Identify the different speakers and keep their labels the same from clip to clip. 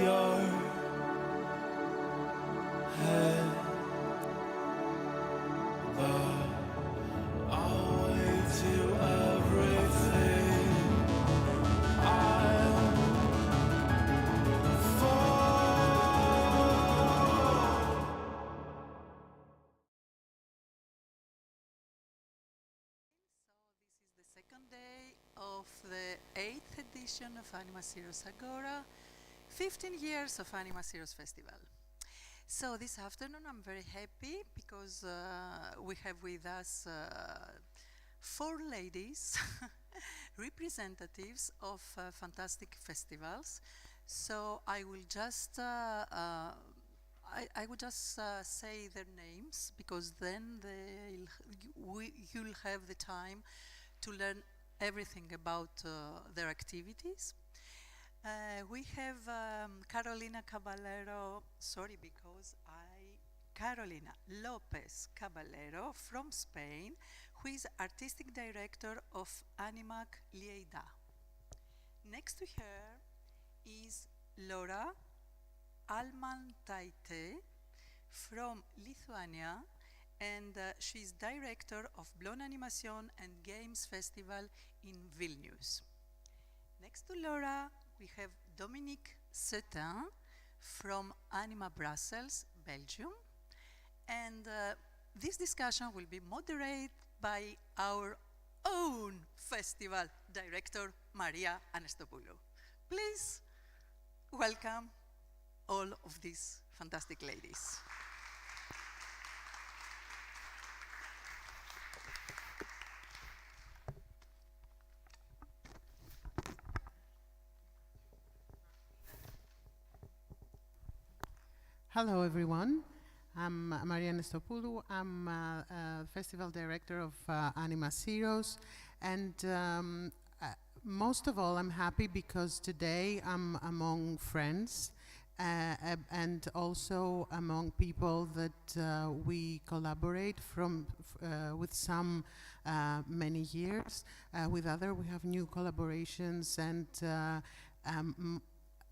Speaker 1: your head, but I'll wait till everything I'll fall.
Speaker 2: So this is the second day of the 8th edition of Animasyros Agora, 15 years of Animasyros Festival. So this afternoon I'm very happy because we have with us 4 ladies, representatives of fantastic festivals. So I will just I would just say their names because then you'll have the time to learn everything about their activities. We have Carolina Caballero, sorry because Carolina Lopez Caballero from Spain, who is artistic director of Animac Lleida. Next to her is Laura Almantaite from Lithuania, and she's director of Blonde Animation and Games Festival in Vilnius. Next to Laura, we have Dominique Setin from Anima Brussels, Belgium, and this discussion will be moderated by our own festival director, Maria Anastopoulou. Please welcome all of these fantastic ladies.
Speaker 3: Hello, everyone. I'm Maria Anastopoulou. I'm festival director of Animasyros, and most of all, I'm happy because today I'm among friends and also among people that we collaborate with some many years. With other, we have new collaborations, and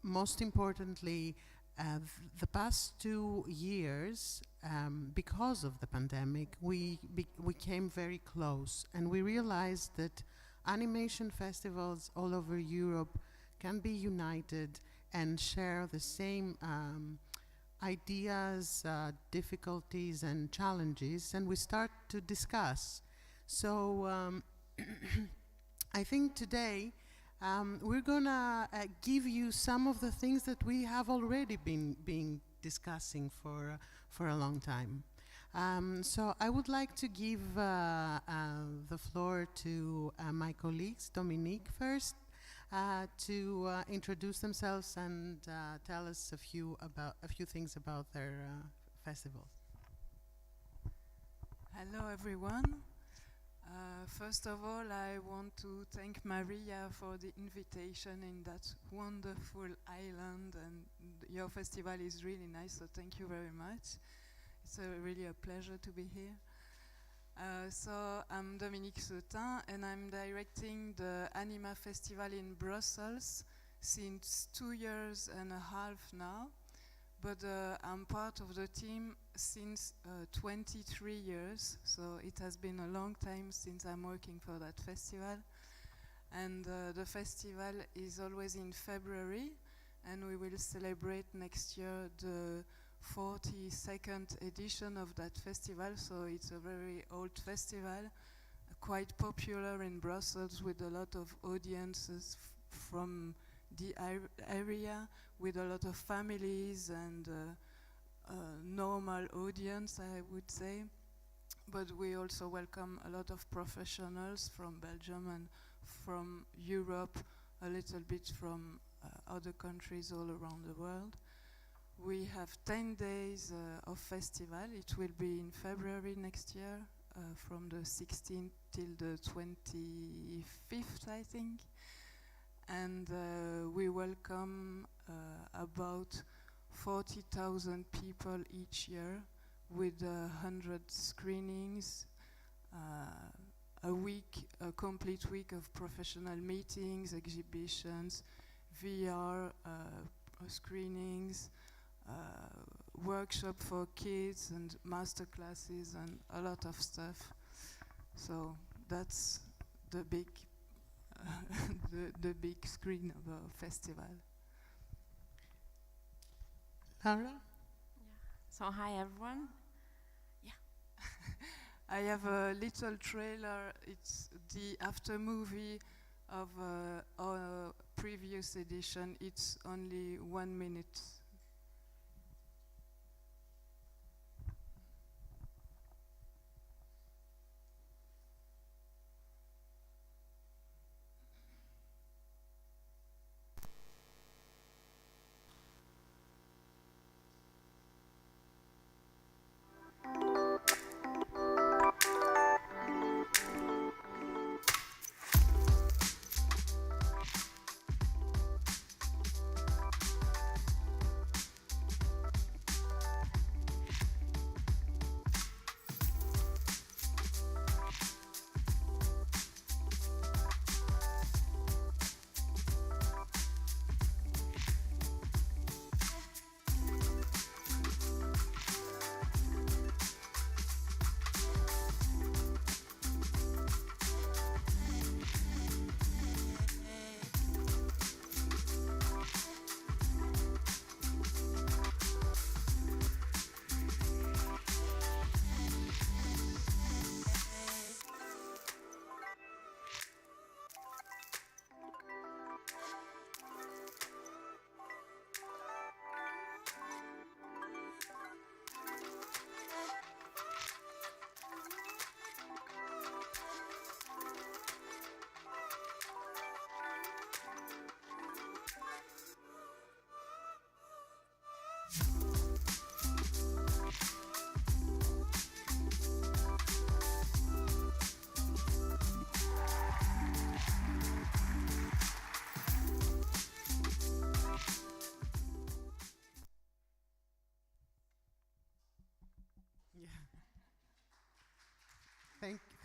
Speaker 3: most importantly, the past 2 years, because of the pandemic, we came very close, and we realized that animation festivals all over Europe can be united and share the same ideas, difficulties, and challenges, and we start to discuss. So I think today we're gonna give you some of the things that we have already been discussing for a long time. So I would like to give the floor to my colleagues, Dominique first, to introduce themselves and tell us a few things about their festivals.
Speaker 4: Hello, everyone. First of all, I want to thank Maria for the invitation in that wonderful island, and your festival is really nice, so thank you very much. It's really a pleasure to be here. So I'm Dominique Setin, and I'm directing the Anima Festival in Brussels since 2 years and a half now. But I'm part of the team since 23 years, so it has been a long time since I'm working for that festival. And the festival is always in February, and we will celebrate next year the 42nd edition of that festival, so it's a very old festival, quite popular in Brussels with a lot of audiences from the area, with a lot of families and normal audience, I would say. But we also welcome a lot of professionals from Belgium and from Europe, a little bit from other countries all around the world. We have 10 days of festival. It will be in February next year, from the 16th till the 25th, I think. And we welcome about 40,000 people each year with 100 screenings, a complete week of professional meetings, exhibitions, VR, screenings, workshop for kids and master classes and a lot of stuff. So that's the big, the big screen of the festival.
Speaker 3: Laura?
Speaker 5: So hi everyone.
Speaker 4: I have a little trailer. It's the after movie of our previous edition. It's only 1 minute.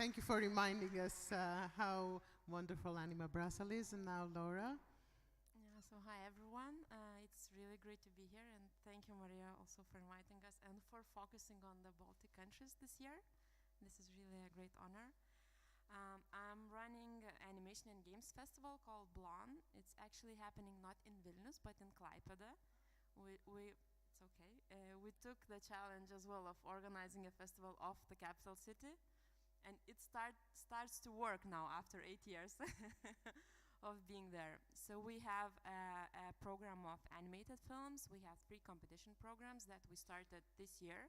Speaker 3: Thank you for reminding us how wonderful Anima Brassel is. And now Laura.
Speaker 5: Yeah, so hi everyone. It's really great to be here, and thank you, Maria, also for inviting us and for focusing on the Baltic countries this year. This is really a great honor. I'm running an animation and games festival called Blon. It's actually happening not in Vilnius but in Klaipėda. It's okay. We took the challenge as well of organizing a festival of the capital city, and it starts to work now after 8 years of being there. So we have a program of animated films. We have 3 competition programs that we started this year,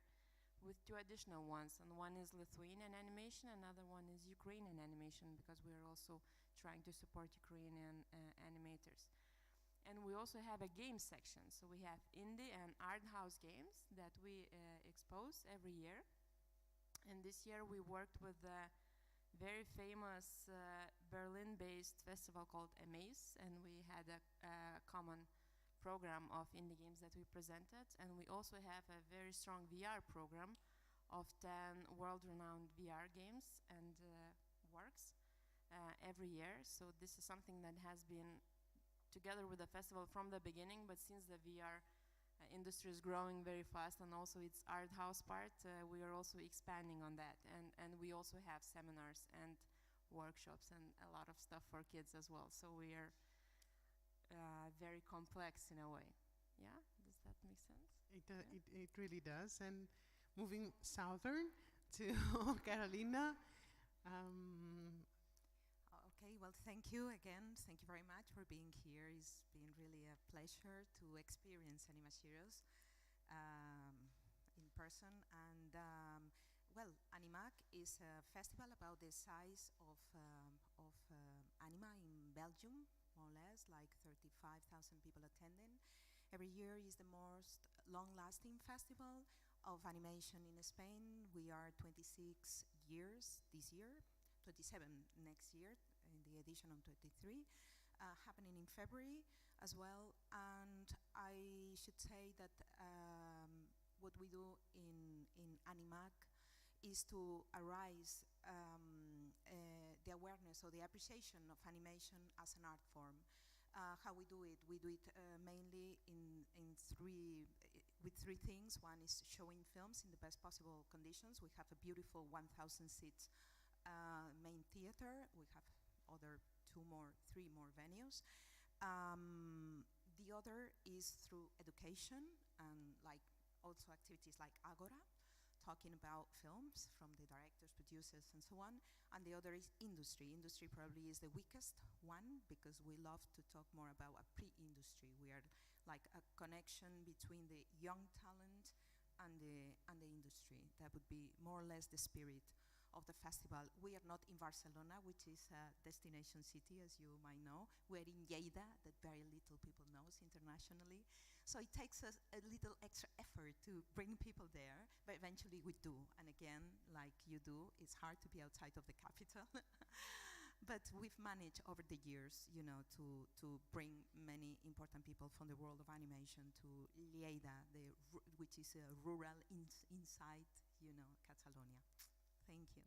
Speaker 5: with 2 additional ones, and one is Lithuanian animation, another one is Ukrainian animation, because we are also trying to support Ukrainian animators. And we also have a game section, so we have indie and art house games that we expose every year. And this year we worked with a very famous Berlin-based festival called Amaze, and we had a common program of indie games that we presented, and we also have a very strong VR program of 10 world-renowned VR games and works every year. So this is something that has been together with the festival from the beginning, but since the VR industry is growing very fast, and also its art house part, we are also expanding on that, and we also have seminars and workshops and a lot of stuff for kids as well. So we are very complex in a way. Yeah, does that make sense?
Speaker 3: It really does. And moving southern to Carolina.
Speaker 6: Okay, well, thank you again. Thank you very much for being here. It's been really a pleasure to experience Animasyros in person. And well, Animac is a festival about the size of anima in Belgium, more or less, like 35,000 people attending. Every year is the most long-lasting festival of animation in Spain. We are 26 years this year, 27 next year, in the edition of 23, happening in February as well. And I should say that what we do in Animac is to arise the awareness or the appreciation of animation as an art form. How we do it? We do it mainly in with three things. One is showing films in the best possible conditions. We have a beautiful 1,000 seats main theater. We have three more venues. The other is through education and also activities like AGORA, talking about films from the directors, producers, and so on. And the other is industry. Industry probably is the weakest one because we love to talk more about a pre-industry. We are like a connection between the young talent and the industry. That would be more or less the spirit of the festival. We are not in Barcelona, which is a destination city, as you might know. We're in Lleida, that very little people knows internationally. So it takes us a little extra effort to bring people there, but eventually we do. And again, like you do, it's hard to be outside of the capital. But we've managed over the years, to bring many important people from the world of animation to Lleida, which is a rural inside, Catalonia. Thank you.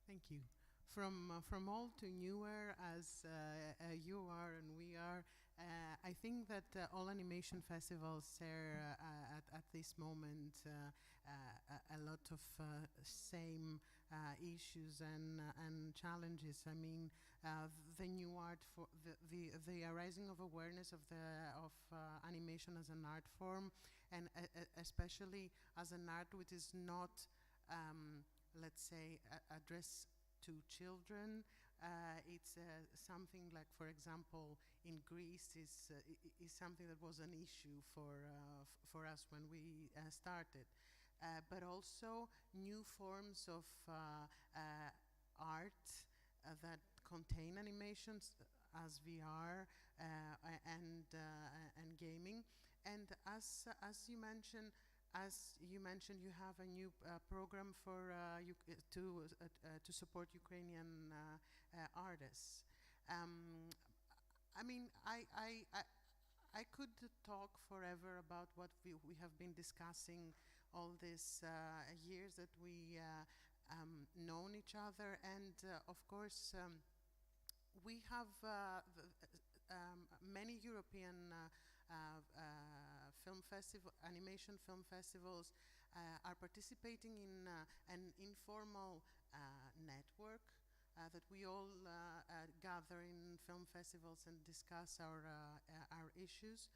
Speaker 3: Thank you. From old to newer, as you are and we are, I think that all animation festivals share at this moment a lot of same issues and challenges. I mean, the new art for the arising of awareness of animation as an art form, and especially as an art which is not let's say, address to children. It's something like, for example, in Greece is something that was an issue for us when we started. But also new forms of art that contain animations as VR and gaming. And as you mentioned, you have a new program for to support Ukrainian artists. I mean, I could talk forever about what we have been discussing all these years that we known each other, and of course we have many European animation film festivals are participating in an informal network that we all gather in film festivals and discuss our issues.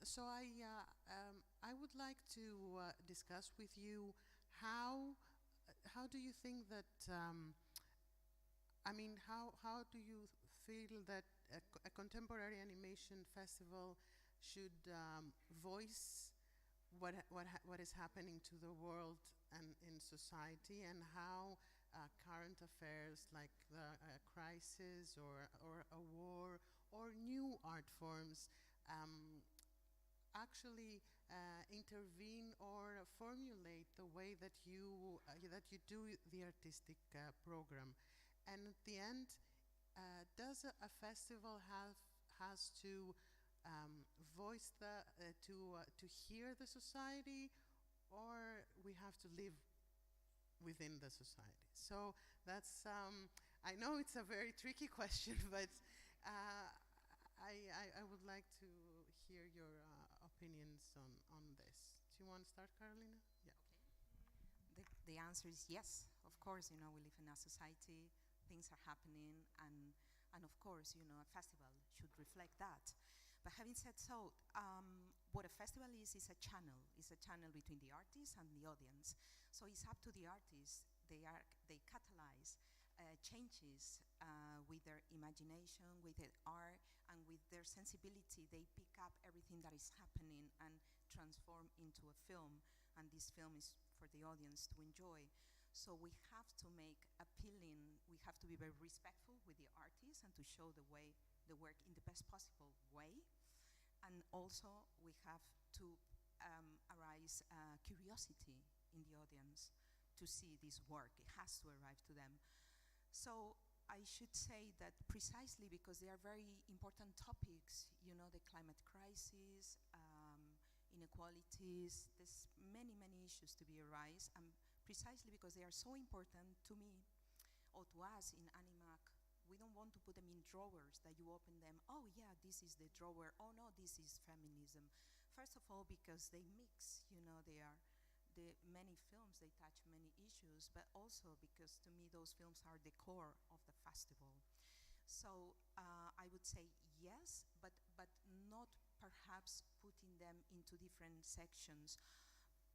Speaker 3: So I would like to discuss with you how do you think that I mean, how do you feel that a contemporary animation festival should voice what is happening to the world and in society, and how current affairs like the crisis or a war or new art forms actually intervene or formulate the way that you do the artistic program. And at the end, does a festival has to voice to hear the society, or we have to live within the society? So that's I know it's a very tricky question, but I would like to hear your opinions on this. Do you want to start, Carolina? Yeah.
Speaker 6: Okay. The answer is yes. Of course, we live in a society. Things are happening, and of course, a festival should reflect that. But having said so, what a festival is a channel. It's a channel between the artist and the audience. So it's up to the artists. They catalyze changes with their imagination, with their art, and with their sensibility. They pick up everything that is happening and transform into a film. And this film is for the audience to enjoy. So we have to make appealing, we have to be very respectful with the artists and to show the work in the best possible way. And also we have to arise curiosity in the audience to see this work. It has to arrive to them. So I should say that precisely because they are very important topics, the climate crisis, inequalities, there's many issues to be arise, and precisely because they are so important to me or to us in Animac, we don't want to put them in drawers that you open them, oh yeah, this is the drawer, oh no, this is feminism. first of all, because they mix, they are the many films, they touch many issues, but also because to me those films are the core of the festival. So I would say yes, but not perhaps putting them into different sections.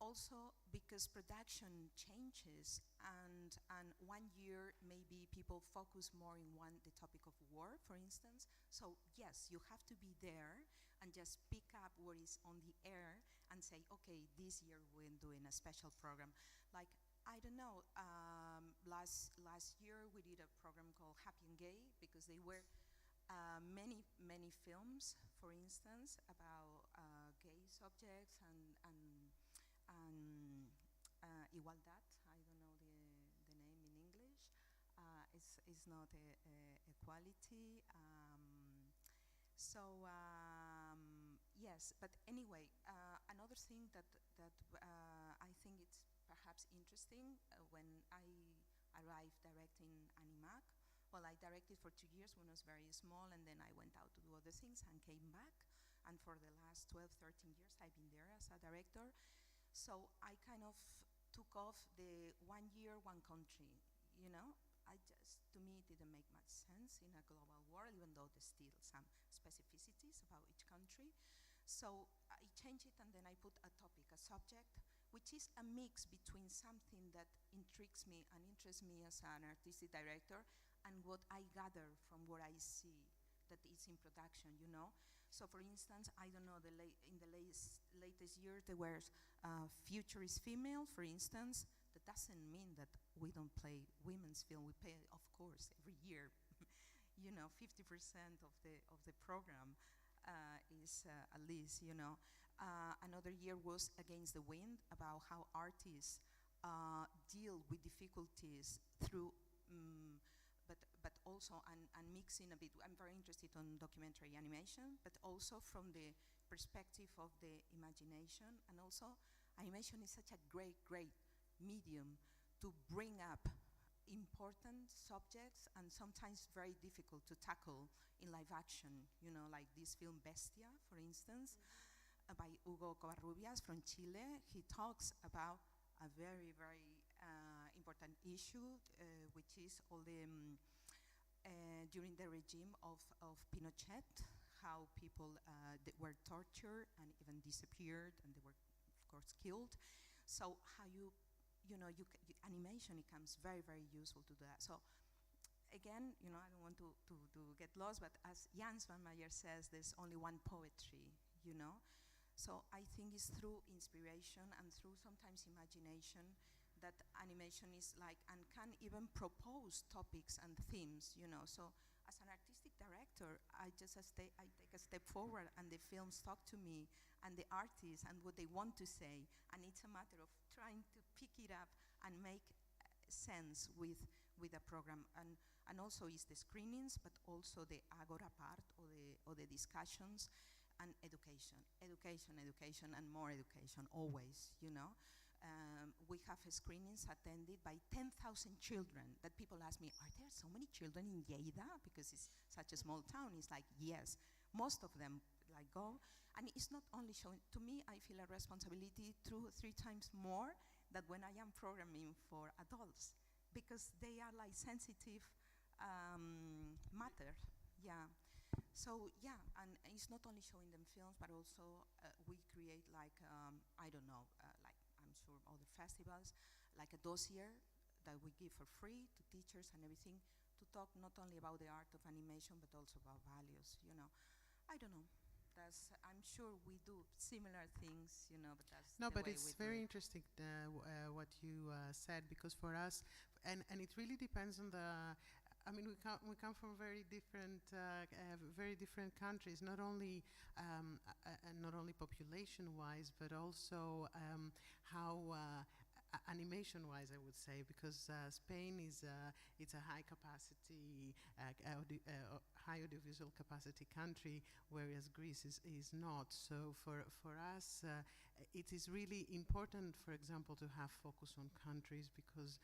Speaker 6: Also because production changes, and 1 year maybe people focus more in the topic of war, for instance. So yes, you have to be there and just pick up what is on the air and say, okay, this year we're doing a special program. Like, I don't know, last year we did a program called Happy and Gay, because they were many films, for instance, about gay subjects and igualdad. I don't know the name in English. It's not equality. Yes, but anyway, another thing that I think it's perhaps interesting, when I arrived directing Animac. Well, I directed for 2 years when I was very small, and then I went out to do other things and came back. And for the last 12, 13 years, I've been there as a director. So I kind of took off the 1 year, one country, to me, it didn't make much sense in a global world, even though there's still some specificities about each country. So I changed it, and then I put a topic, a subject, which is a mix between something that intrigues me and interests me as an artistic director and what I gather from what I see that is in production, So for instance, I don't know, in the latest year there was Futurist Female, for instance. That doesn't mean that we don't play women's film. We play, of course, every year. 50% of the program is at least, Another year was Against the Wind, about how artists deal with difficulties through, but also and mixing a bit. I'm very interested in documentary animation, but also from the perspective of the imagination, and also animation is such a great medium to bring up important subjects and sometimes very difficult to tackle in live action, like this film Bestia, for instance, by Hugo Covarrubias from Chile. He talks about a very important issue, which is all the during the regime of Pinochet, how people that were tortured and even disappeared, and they were, of course, killed. So how animation, it comes very useful to that. So again, I don't want to get lost, but as Jans van Meyer says, there's only one poetry, So I think it's through inspiration and through sometimes imagination that animation is like, and can even propose topics and themes, So as an artistic director, I take a step forward, and the films talk to me, and the artists, and what they want to say, and it's a matter of trying to pick it up and make sense with a program, and also is the screenings, but also the AGORA part, or the discussions, and education, and more education, always, We have screenings attended by 10,000 children that people ask me, are there so many children in Lleida? Because it's such a small town. It's like, yes, most of them go. And it's not only showing, to me, I feel a responsibility 2 or 3 times more than when I am programming for adults, because they are like sensitive matter, yeah. So yeah, and it's not only showing them films, but also we create like, I don't know, like I'm sure other festivals, like a dossier that we give for free to teachers and everything, to talk not only about the art of animation, but also about values, I don't know. I'm sure we do similar things, but that's
Speaker 3: no,
Speaker 6: the
Speaker 3: but
Speaker 6: way
Speaker 3: it's
Speaker 6: we do
Speaker 3: very
Speaker 6: it.
Speaker 3: interesting what you said, because for us, and it really depends on the. I mean, we come from very different countries, not only population-wise, but also how animation-wise, I would say, because Spain is it's a high capacity, high audiovisual capacity country, whereas Greece is not. So for us, it is really important, for example, to have focus on countries, because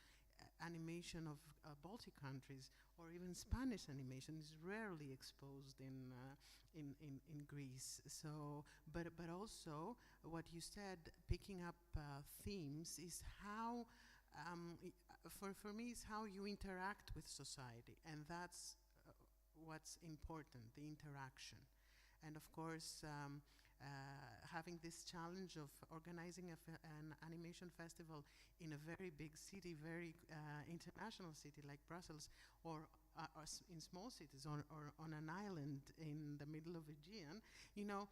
Speaker 3: animation of Baltic countries or even Spanish animation is rarely exposed in Greece. So, but also also what you said, picking up themes, is how, for me, is how you interact with society, and that's what's important, the interaction. And of course, having this challenge of organizing an animation festival in a very big city, very international city like Brussels, or in small cities, or on an island in the middle of Aegean, you know,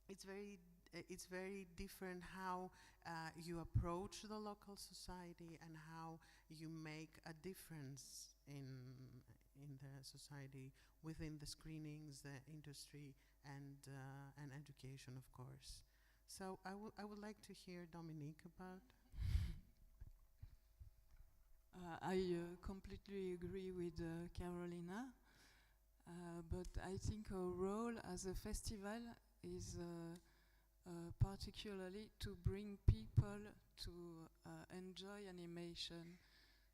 Speaker 3: it's very different how you approach the local society and how you make a difference in the society within the screenings, the industry, and education, of course. So I would like to hear Dominique about.
Speaker 4: I completely agree with Carolina, but I think our role as a festival is particularly to bring people to enjoy animation.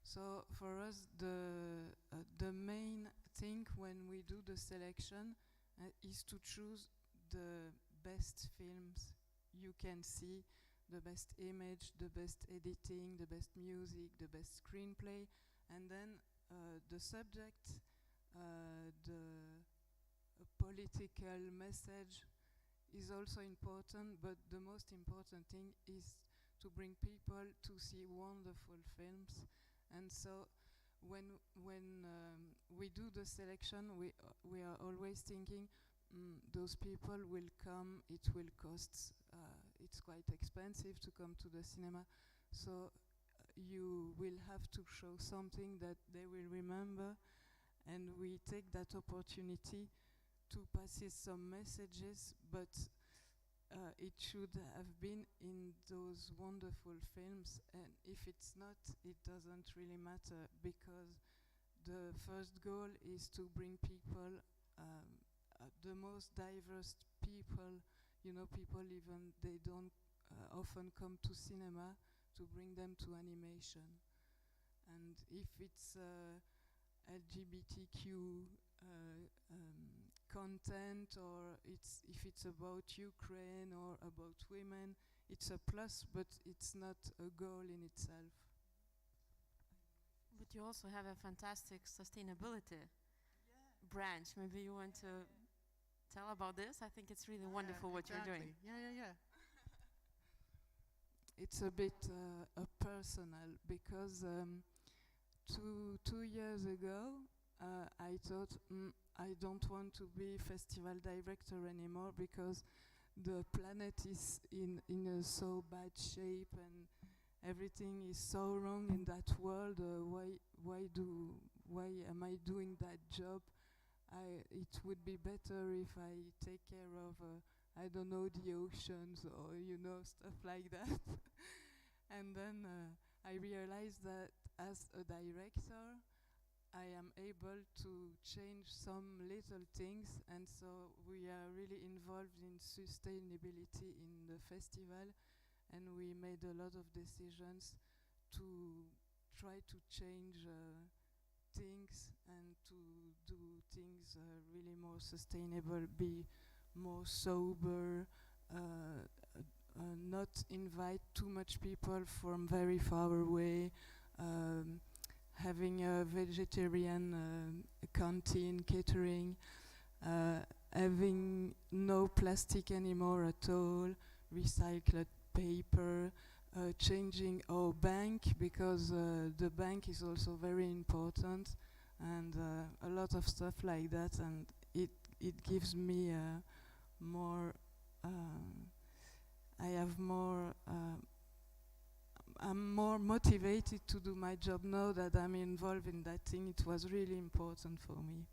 Speaker 4: So for us, the main thing when we do the selection is to choose the best films you can see, the best image, the best editing, the best music, the best screenplay, and then the subject, the political message is also important, but the most important thing is to bring people to see wonderful films. And so when we do the selection, we are always thinking, those people will come, it will cost, it's quite expensive to come to the cinema, so you will have to show something that they will remember, and we take that opportunity to pass some messages, but it should have been in those wonderful films, and if it's not, it doesn't really matter, because the first goal is to bring people, the most diverse people, you know, people even they don't often come to cinema, to bring them to animation. And if it's LGBTQ content, or if it's about Ukraine or about women, it's a plus, but it's not a goal in itself.
Speaker 5: But you also have a fantastic sustainability branch. Maybe you want to tell about this? I think it's really wonderful what you're doing.
Speaker 3: Yeah.
Speaker 4: It's a bit personal, because 2 years ago I thought, I don't want to be festival director anymore, because the planet is in a so bad shape and everything is so wrong in that world. Why am I doing that job? It would be better if I take care of I don't know, the oceans, or you know, stuff like that. And then I realized that as a director I am able to change some little things, and so we are really involved in sustainability in the festival, and we made a lot of decisions to try to change things and to do things really more sustainable, be more sober, not invite too much people from very far away, having a vegetarian canteen catering, having no plastic anymore at all, recycled paper, changing our bank, because the bank is also very important, and a lot of stuff like that, and it gives me more, I have more, I'm more motivated to do my job now that I'm involved in that thing. It was really important for me.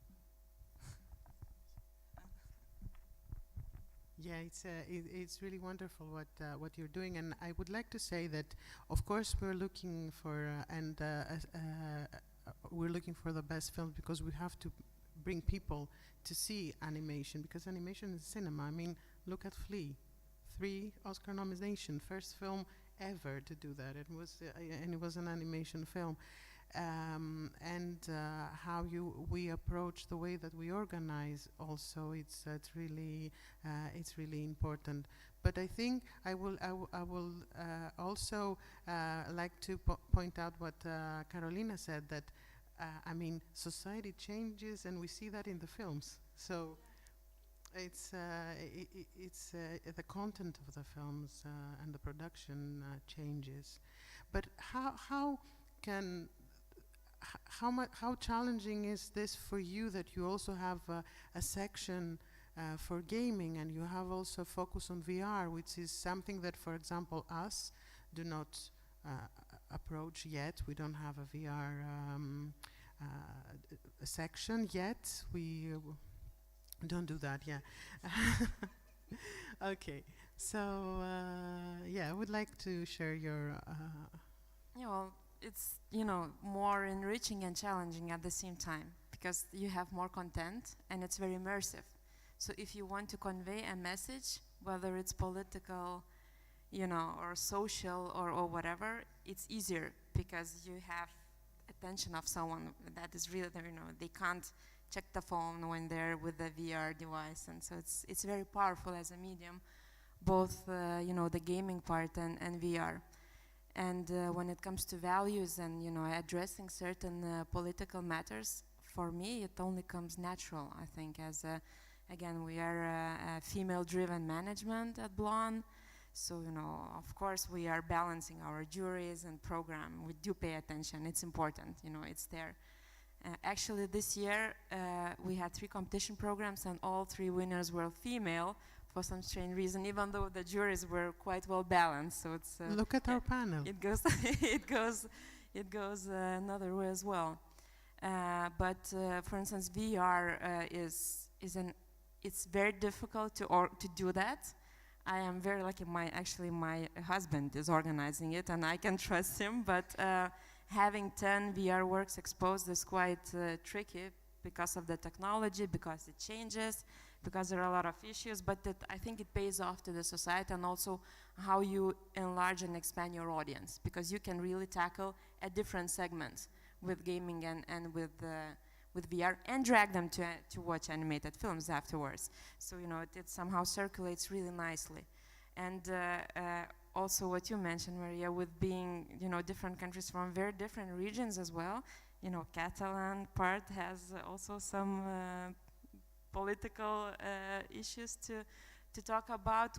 Speaker 3: Yeah, it's really wonderful what you're doing, and I would like to say that, of course, we're looking for we're looking for the best films, because we have to bring people to see animation, because animation is cinema. I mean, look at Flea, 3 Oscar nominations, first film ever to do that. It was and it was an animation film, and how we approach the way that we organize. Also, it's really important. But I think I will also like to point out what Carolina said, that I mean, society changes, and we see that in the films. So it's the content of the films and the production changes. But how can how challenging is this for you, that you also have a section for gaming, and you have also focus on VR, which is something that, for example, us do not approach yet. We don't have a VR section yet. We don't do that, yeah. Okay, so yeah, I would like to share your.
Speaker 5: Yeah, well, it's, you know, more enriching and challenging at the same time, because you have more content and it's very immersive. So if you want to convey a message, whether it's political, you know, or social, or whatever, it's easier because you have attention of someone that is really there. You know, they can't check the phone when they're with the VR device, and so it's very powerful as a medium, both you know, the gaming part and VR. And when it comes to values and, you know, addressing certain political matters, for me it only comes natural. I think, as again, we are a female-driven management at Blonde, so, you know, of course we are balancing our juries and program. We do pay attention. It's important, you know, it's there. Actually, this year we had 3 competition programs, and all 3 winners were female, for some strange reason, even though the juries were quite well balanced. So it's
Speaker 3: Look at our panel.
Speaker 5: it goes it goes another way as well. But for instance, VR it's very difficult to do that. I am very lucky. My husband is organizing it, and I can trust him. But having 10 VR works exposed is quite tricky because of the technology, because it changes, because there are a lot of issues. But I think it pays off to the society, and also how you enlarge and expand your audience, because you can really tackle a different segment with gaming and with VR, and drag them to watch animated films afterwards. So, you know, it somehow circulates really nicely. And also what you mentioned, Maria, with being, you know, different countries from very different regions as well. You know, Catalan part has also some political issues to talk about.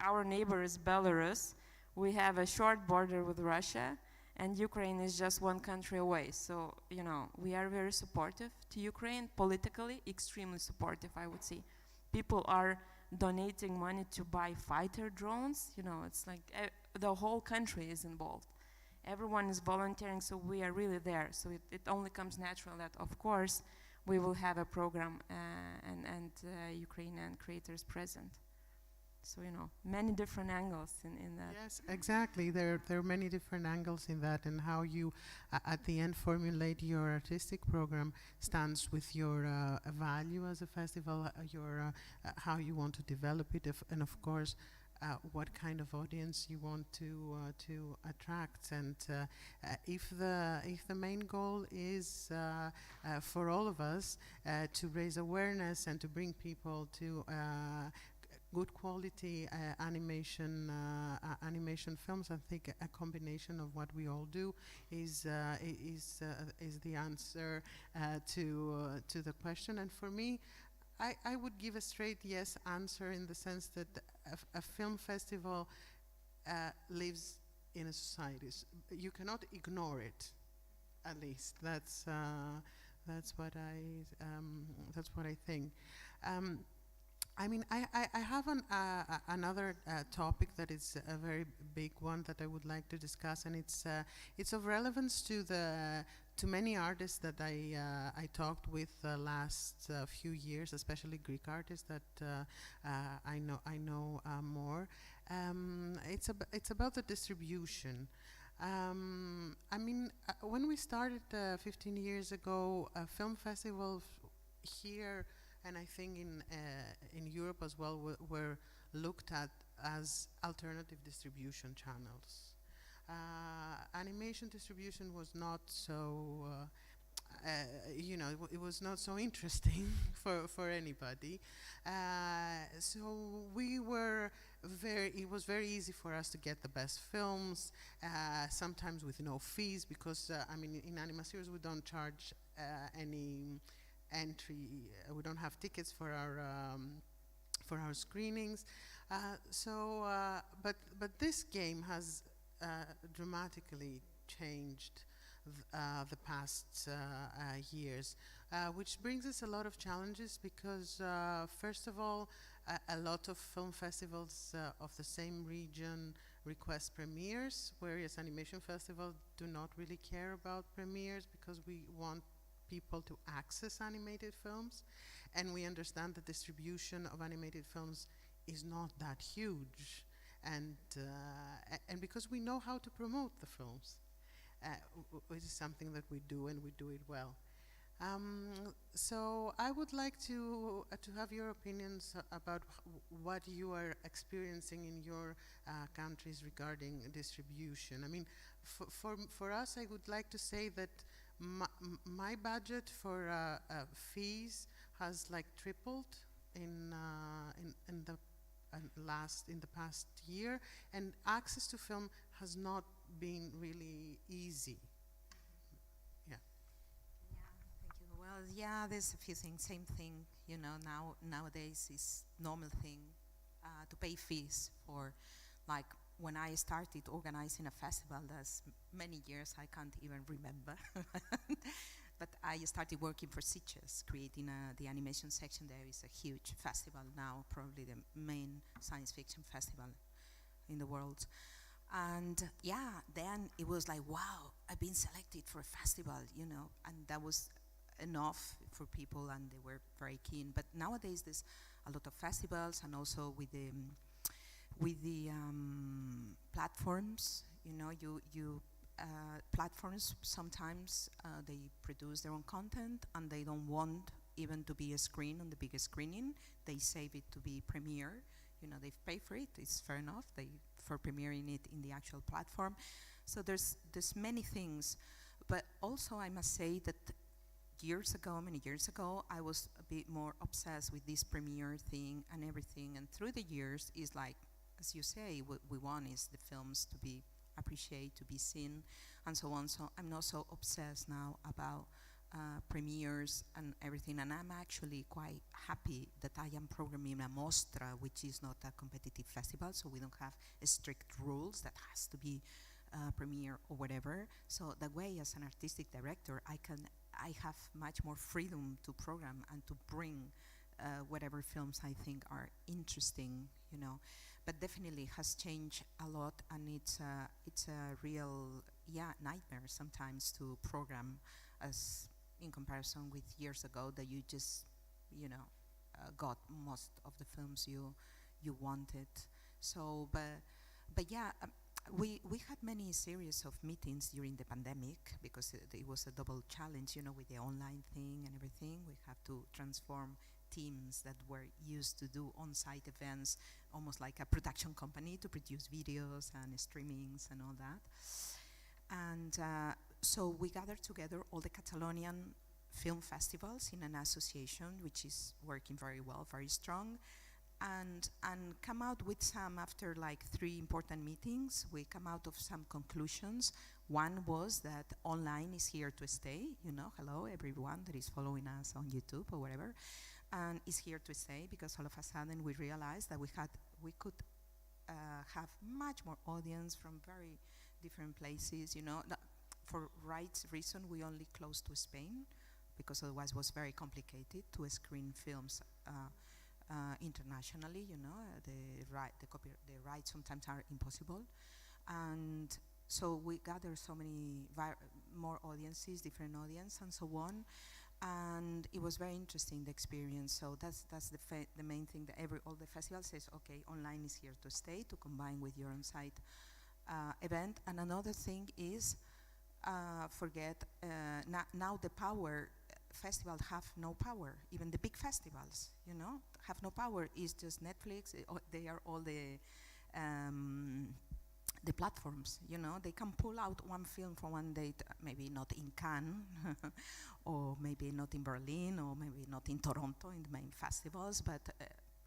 Speaker 5: Our neighbor is Belarus. We have a short border with Russia, and Ukraine is just one country away. So, you know, we are very supportive to Ukraine, politically, extremely supportive, I would say. People are donating money to buy fighter drones. You know, it's like the whole country is involved. Everyone is volunteering, so we are really there. So it only comes natural that, of course, we will have a program and Ukrainian creators present. So, you know, many different angles in that.
Speaker 3: Yes, exactly. There are many different angles in that, and how you, at the end, formulate your artistic program stands with your value as a festival, your how you want to develop it, and of course, what kind of audience you want to attract. And if the main goal is for all of us to raise awareness and to bring people to good quality animation films, I think a combination of what we all do is the answer to the question. And for me, I would give a straight yes answer, in the sense that a film festival lives in a society. You cannot ignore it. At least that's what I think. I mean, I have another topic that is a very big one that I would like to discuss, and it's of relevance to many artists that I talked with last few years, especially Greek artists that I know more. It's about the distribution. I mean, when we started 15 years ago, film festivals here, and I think in Europe as well, were looked at as alternative distribution channels. Animation distribution was not so you know, it was not so interesting for anybody. So we were it was very easy for us to get the best films, sometimes with no fees, because I mean, in Animasyros we don't charge any entry. We don't have tickets for our screenings. But this game has dramatically changed the past years, which brings us a lot of challenges because, first of all, a lot of film festivals of the same region request premieres, whereas animation festivals do not really care about premieres because we want people to access animated films, and we understand the distribution of animated films is not that huge, and because we know how to promote the films, which is something that we do, and we do it well. So I would like to have your opinions about what you are experiencing in your countries regarding distribution. I mean, for us, I would like to say that my budget for fees has like tripled in the past year, and access to film has not been really easy. Yeah.
Speaker 6: Yeah, thank you. Well, yeah, there's a few things. Same thing, you know. Nowadays is normal thing to pay fees for, like when I started organizing a festival. That's many years I can't even remember. But I started working for Sitges, creating the animation section. There is a huge festival now, probably the main science fiction festival in the world. And yeah, then it was like, wow, I've been selected for a festival, you know, and that was enough for people, and they were very keen. But nowadays there's a lot of festivals, and also with the platforms, you know, platforms sometimes they produce their own content, and they don't want even to be a screen on the biggest screening. They save it to be premiere. You know, they've paid for it. It's fair enough. For premiering it in the actual platform. So there's many things, but also I must say that many years ago, I was a bit more obsessed with this premiere thing and everything. And through the years, is like, as you say, what we want is the films to be appreciated, to be seen, and so on. So I'm not so obsessed now about premieres and everything, and I'm actually quite happy that I am programming a mostra, which is not a competitive festival, so we don't have strict rules that has to be premiere or whatever. So that way, as an artistic director, I have much more freedom to program and to bring whatever films I think are interesting, you know. But definitely has changed a lot, and it's a real nightmare sometimes to program, as in comparison with years ago, that you just, you know, got most of the films you wanted. So, but yeah, we had many series of meetings during the pandemic, because it was a double challenge, you know, with the online thing and everything. We have to transform teams that were used to do on-site events, almost like a production company, to produce videos and streamings and all that. And so we gathered together all the Catalonian film festivals in an association, which is working very well, very strong, and come out with some, after like 3 important meetings, we come out of some conclusions. One was that online is here to stay, you know, hello everyone that is following us on YouTube or whatever, and is here to stay, because all of a sudden we realized that we could have much more audience from very different places, you know. For rights reason, we only closed to Spain, because otherwise it was very complicated to screen films internationally, you know. The rights sometimes are impossible, and so we gather so many more audiences, different audience, and so on. And it was very interesting, the experience. So that's the main thing, that all the festivals says, okay, online is here to stay, to combine with your on-site event. And another thing is, now the power, festivals have no power. Even the big festivals, you know, have no power. It's just Netflix. They are all the the platforms, you know. They can pull out one film for one date, maybe not in Cannes, or maybe not in Berlin, or maybe not in Toronto, in the main festivals, but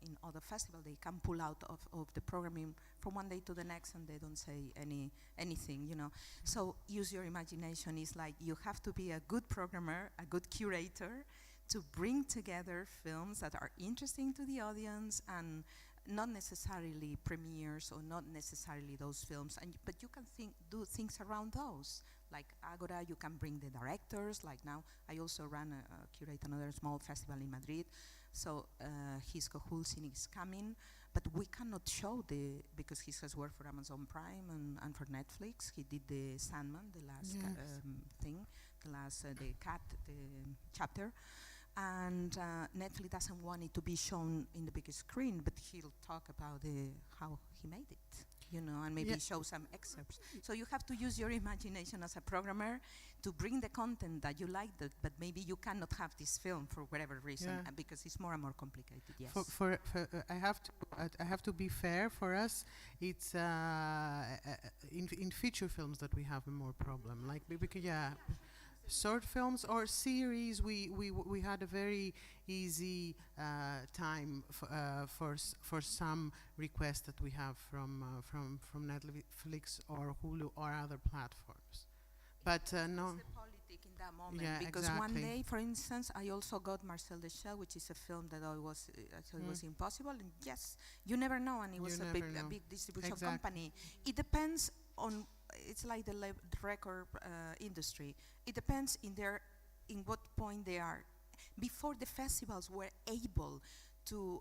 Speaker 6: in other festivals they can pull out of the programming from one day to the next, and they don't say anything, you know. So use your imagination. Is like you have to be a good programmer, a good curator, to bring together films that are interesting to the audience, and not necessarily premieres or not necessarily those films, but you can do things around those. Like AGORA, you can bring the directors. Like now, I also curate another small festival in Madrid. So his Kohulsin is coming, but we cannot show because he has worked for Amazon Prime and for Netflix. He did the Sandman, the last thing, the cat, the chapter. And Netflix doesn't want it to be shown in the biggest screen, but he'll talk about how he made it, you know, and maybe show some excerpts. So you have to use your imagination as a programmer to bring the content that you like, but maybe you cannot have this film for whatever reason, because it's more and more complicated. Yes.
Speaker 3: I have to be fair. For us, it's in feature films that we have a more problem. Like because short films or series, we had a very easy time for some requests that we have from Netflix or Hulu or other platforms. But no.
Speaker 6: It's the politic in that moment, because one day, for instance, I also got Marcel the Shell, which is a film that I was it was impossible. And yes, you never know, and it was a big distribution company. It depends on. It's like the record industry. It depends in what point they are. Before the festivals were able to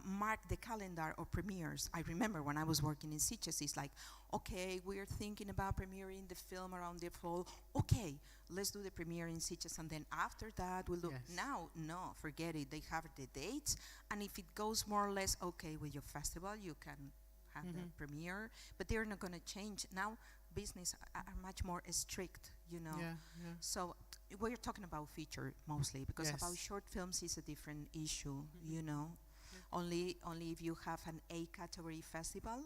Speaker 6: mark the calendar of premieres. I remember when I was working in Sitges, it's like, okay, we're thinking about premiering the film around the fall. Okay, let's do the premiere in Sitges, and then after that we'll do. Now, no, forget it. They have the dates, and if it goes more or less okay with your festival, you can have the premiere, but they're not going to change. Now business are much more strict, you know. So we're talking about feature mostly, because about short films is a different issue, you know. Only if you have an A category festival,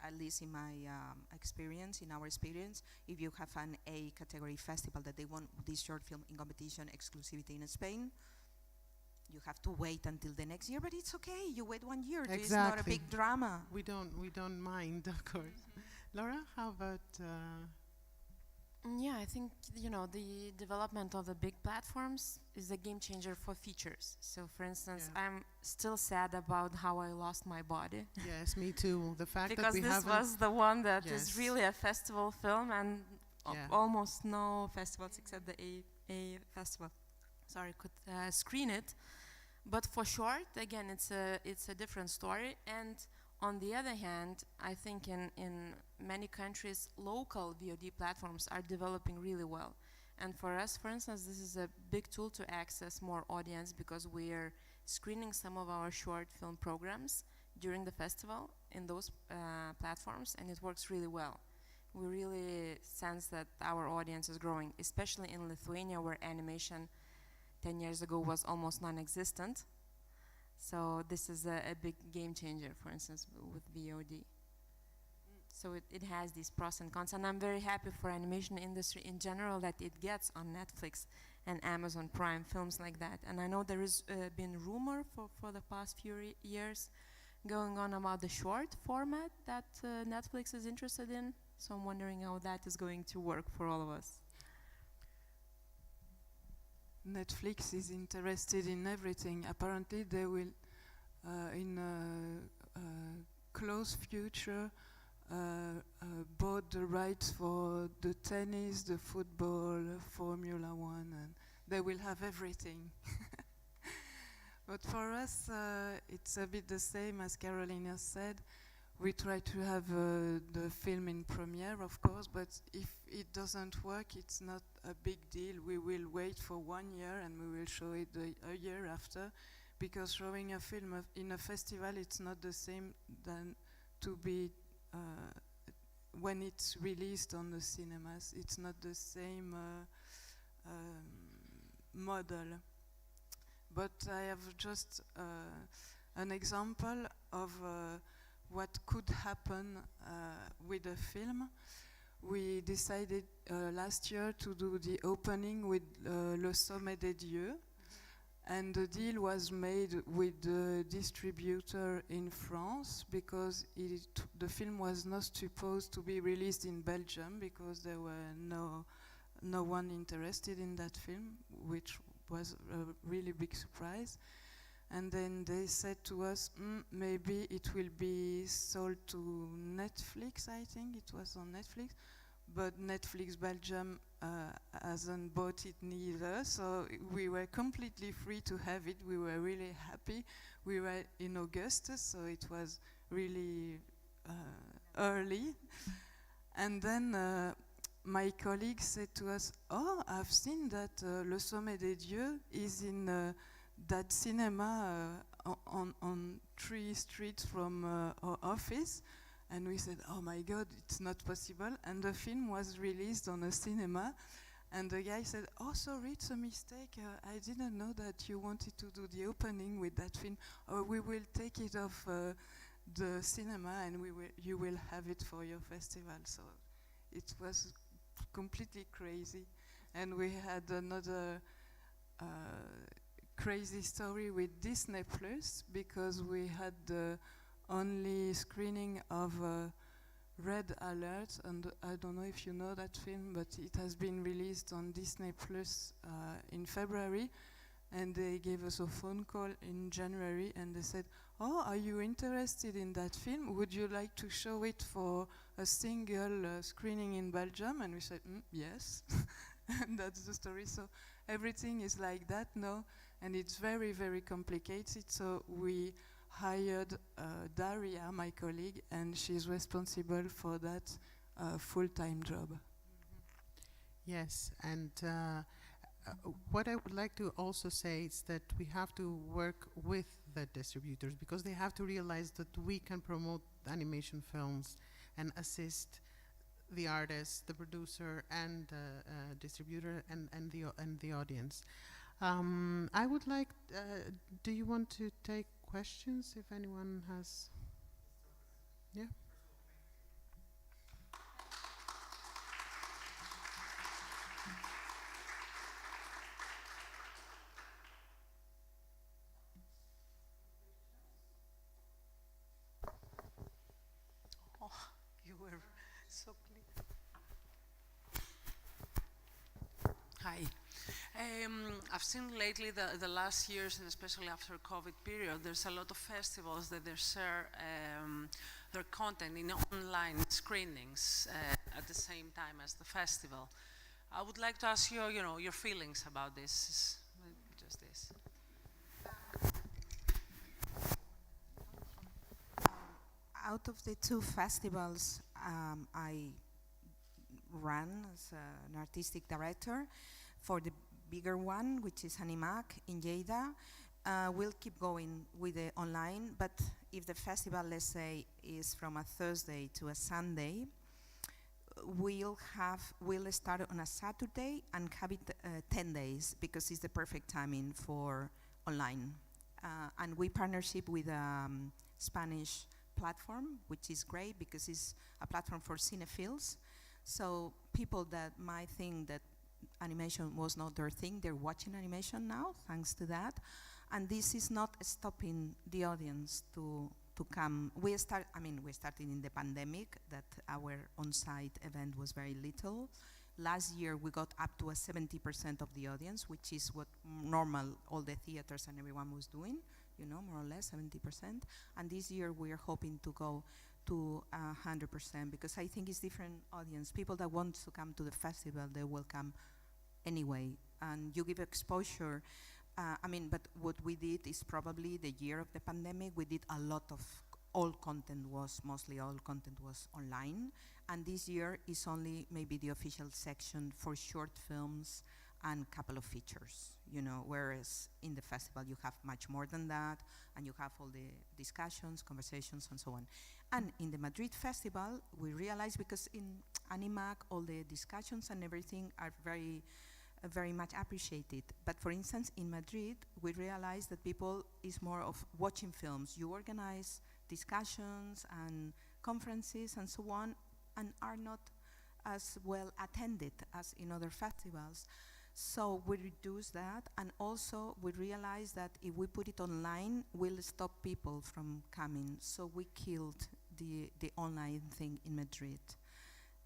Speaker 6: at least in my experience, in our experience, if you have an A category festival that they want this short film in competition exclusivity in Spain, you have to wait until the next year, but it's okay. You wait 1 year. It's not a big drama.
Speaker 3: We don't mind, of course. Laura, how about?
Speaker 5: Yeah, I think, you know, the development of the big platforms is a game changer for features. So, for instance, I'm still sad about How I Lost My Body.
Speaker 3: Yes, me too. The fact
Speaker 5: because
Speaker 3: that we
Speaker 5: this was the one that is really a festival film, and almost no festivals except the A festival, could screen it. But for short, again, it's a different story. And on the other hand, I think in many countries, local VOD platforms are developing really well. And for us, for instance, this is a big tool to access more audience, because we're screening some of our short film programs during the festival in those platforms, and it works really well. We really sense that our audience is growing, especially in Lithuania, where animation 10 years ago was almost non-existent. So this is a big game changer, for instance, with VOD. So it has these pros and cons, and I'm very happy for animation industry in general that it gets on Netflix and Amazon Prime films like that. And I know there has been rumor for the past few years going on about the short format that Netflix is interested in. So I'm wondering how that is going to work for all of us.
Speaker 4: Netflix is interested in everything. Apparently, they will, in a close future, bought the rights for the tennis, the football, Formula One, and they will have everything. But for us, it's a bit the same as Carolina said. We try to have the film in premiere, of course, but if it doesn't work, it's not a big deal. We will wait for 1 year and we will show it a year after, because showing a film in a festival, it's not the same than to be when it's released on the cinemas. It's not the same model. But I have just an example of what could happen with the film, we decided last year to do the opening with Le Sommet des Dieux. And the deal was made with the distributor in France because the film was not supposed to be released in Belgium because there were no one interested in that film, which was a really big surprise. And then they said to us, maybe it will be sold to Netflix, I think it was on Netflix. But Netflix Belgium hasn't bought it neither, so we were completely free to have it. We were really happy. We were in August, so it was really early. And then my colleague said to us, "Oh, I've seen that Le Sommet des Dieux is in that cinema on 3 streets from our office." And we said, "Oh my God, it's not possible." And the film was released on a cinema. And the guy said, "Oh, sorry, it's a mistake. I didn't know that you wanted to do the opening with that film. We will take it off the cinema and you will have it for your festival." So it was completely crazy. And we had another crazy story with Disney Plus because we had the only screening of Red Alert, and I don't know if you know that film, but it has been released on Disney Plus in February, and they gave us a phone call in January and they said, "Oh, are you interested in that film? Would you like to show it for a single screening in Belgium?" And we said, "Yes." And that's the story. So everything is like that now, and it's very, very complicated. So we hired Daria, my colleague, and she's responsible for that full-time job.
Speaker 3: Yes, and what I would like to also say is that we have to work with the distributors because they have to realize that we can promote animation films and assist the artist, the producer, and distributor, and the audience. I would like. Do you want to take questions if anyone has? Yeah.
Speaker 2: Oh, you were so clear. Hi. I've seen lately the last years, and especially after COVID period, there's a lot of festivals that they share their content in online screenings at the same time as the festival. I would like to ask you, your feelings about this. Just this.
Speaker 6: Out of the 2 festivals I ran as an artistic director, for the bigger one, which is Animac in Lleida, we'll keep going with the online, but if the festival, let's say, is from a Thursday to a Sunday, we'll start on a Saturday and have it 10 days because it's the perfect timing for online. And we partnership with a Spanish platform, which is great because it's a platform for cinephiles. So people that might think that animation was not their thing, they're watching animation now, thanks to that. And this is not stopping the audience to come. We started in the pandemic, that our on-site event was very little. Last year we got up to a 70% of the audience, which is what normal all the theaters and everyone was doing, more or less 70%. And this year we are hoping to go to 100% because I think it's different audience. People that want to come to the festival, they will come anyway. And you give exposure. But what we did is probably the year of the pandemic, we did a lot of, mostly all content was online. And this year is only maybe the official section for short films and couple of features, whereas in the festival you have much more than that, and you have all the discussions, conversations, and so on. And in the Madrid festival, we realized, because in Animac, all the discussions and everything are very, very much appreciated. But for instance, in Madrid, we realized that people is more of watching films. You organize discussions and conferences and so on, and are not as well attended as in other festivals. So we reduce that, and also we realize that if we put it online, we'll stop people from coming. So we killed the online thing in Madrid.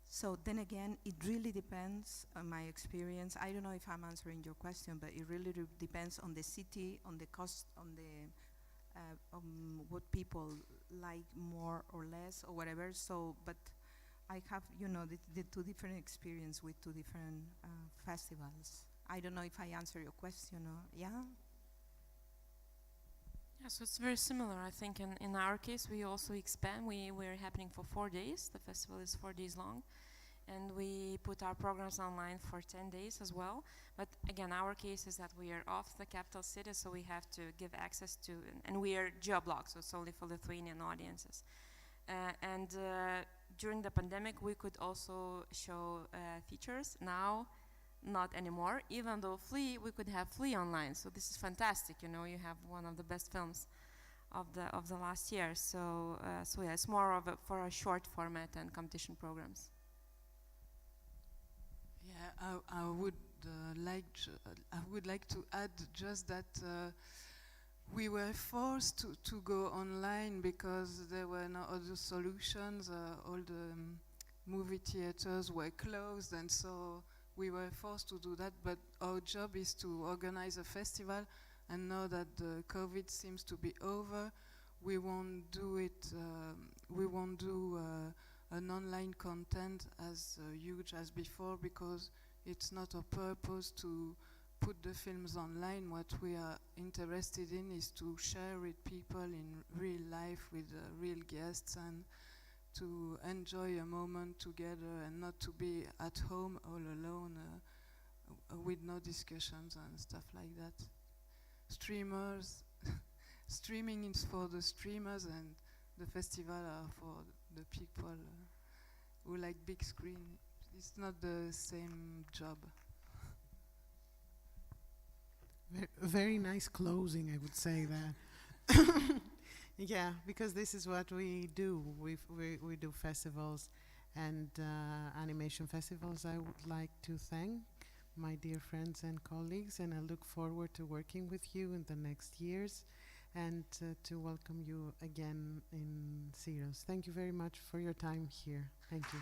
Speaker 6: So then again, it really depends on my experience. I don't know if I'm answering your question, but it really depends on the city, on the cost, on the what people like more or less or whatever. So, but I have, you know, the two different experience with two different festivals. I don't know if I answer your question or, yeah?
Speaker 5: Yeah, so it's very similar. I think in our case, we also expand. We're happening for 4 days. The festival is 4 days long. And we put our programs online for 10 days as well. But again, our case is that we are off the capital city, so we have to give access to, and we are geo-blocked, so solely for Lithuanian audiences. During the pandemic, we could also show features. Now, not anymore. Even though Flea, we could have Flea online. So this is fantastic. You know, you have one of the best films of the last year. So yeah, it's more of for a short format and competition programs.
Speaker 4: Yeah, I would like to add just that we were forced to go online because there were no other solutions. All the movie theaters were closed, and so we were forced to do that. But our job is to organize a festival, and now that the COVID seems to be over, we won't do it. We won't do an online content as huge as before, because it's not our purpose to put the films online. What we are interested in is to share with people in real life with real guests, and to enjoy a moment together, and not to be at home all alone with no discussions and stuff like that. Streamers, streaming is for the streamers, and the festival are for the people who like big screen. It's not the same job.
Speaker 3: Very nice closing, I would say that. Yeah, because this is what we do. We do festivals and animation festivals. I would like to thank my dear friends and colleagues, and I look forward to working with you in the next years, and to welcome you again in Syros. Thank you very much for your time here. Thank you.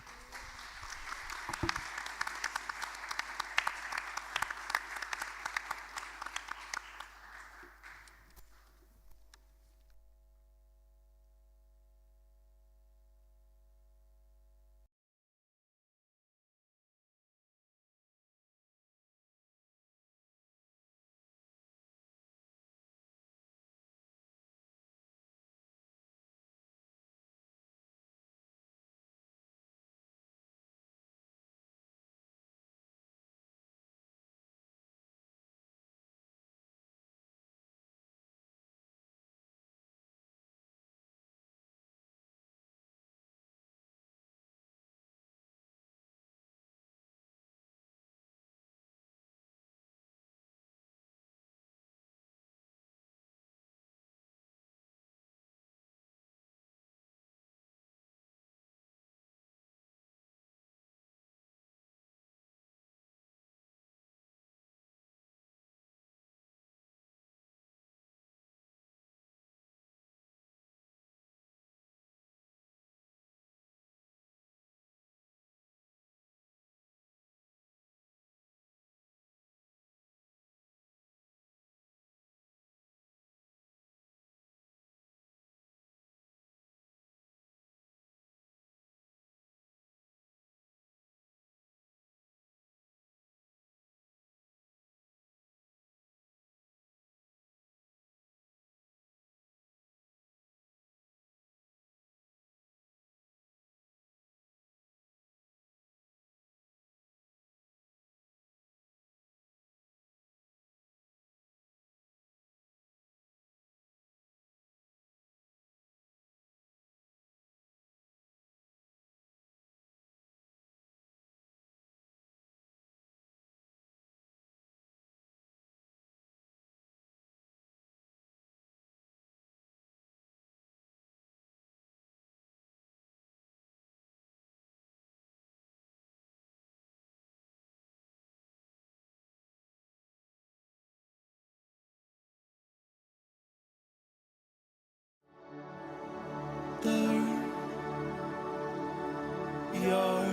Speaker 1: your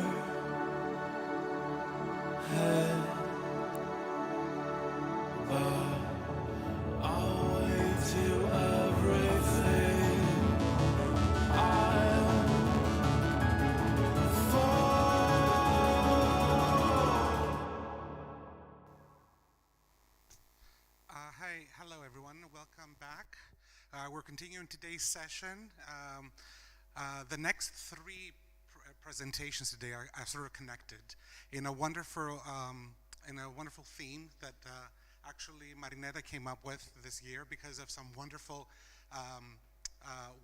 Speaker 1: head, but I'll wait till everything I'll fall.
Speaker 7: Hi, hello everyone, welcome back. We're continuing today's session. The next three presentations today are sort of connected in a wonderful theme that actually Marinetta came up with this year because of some wonderful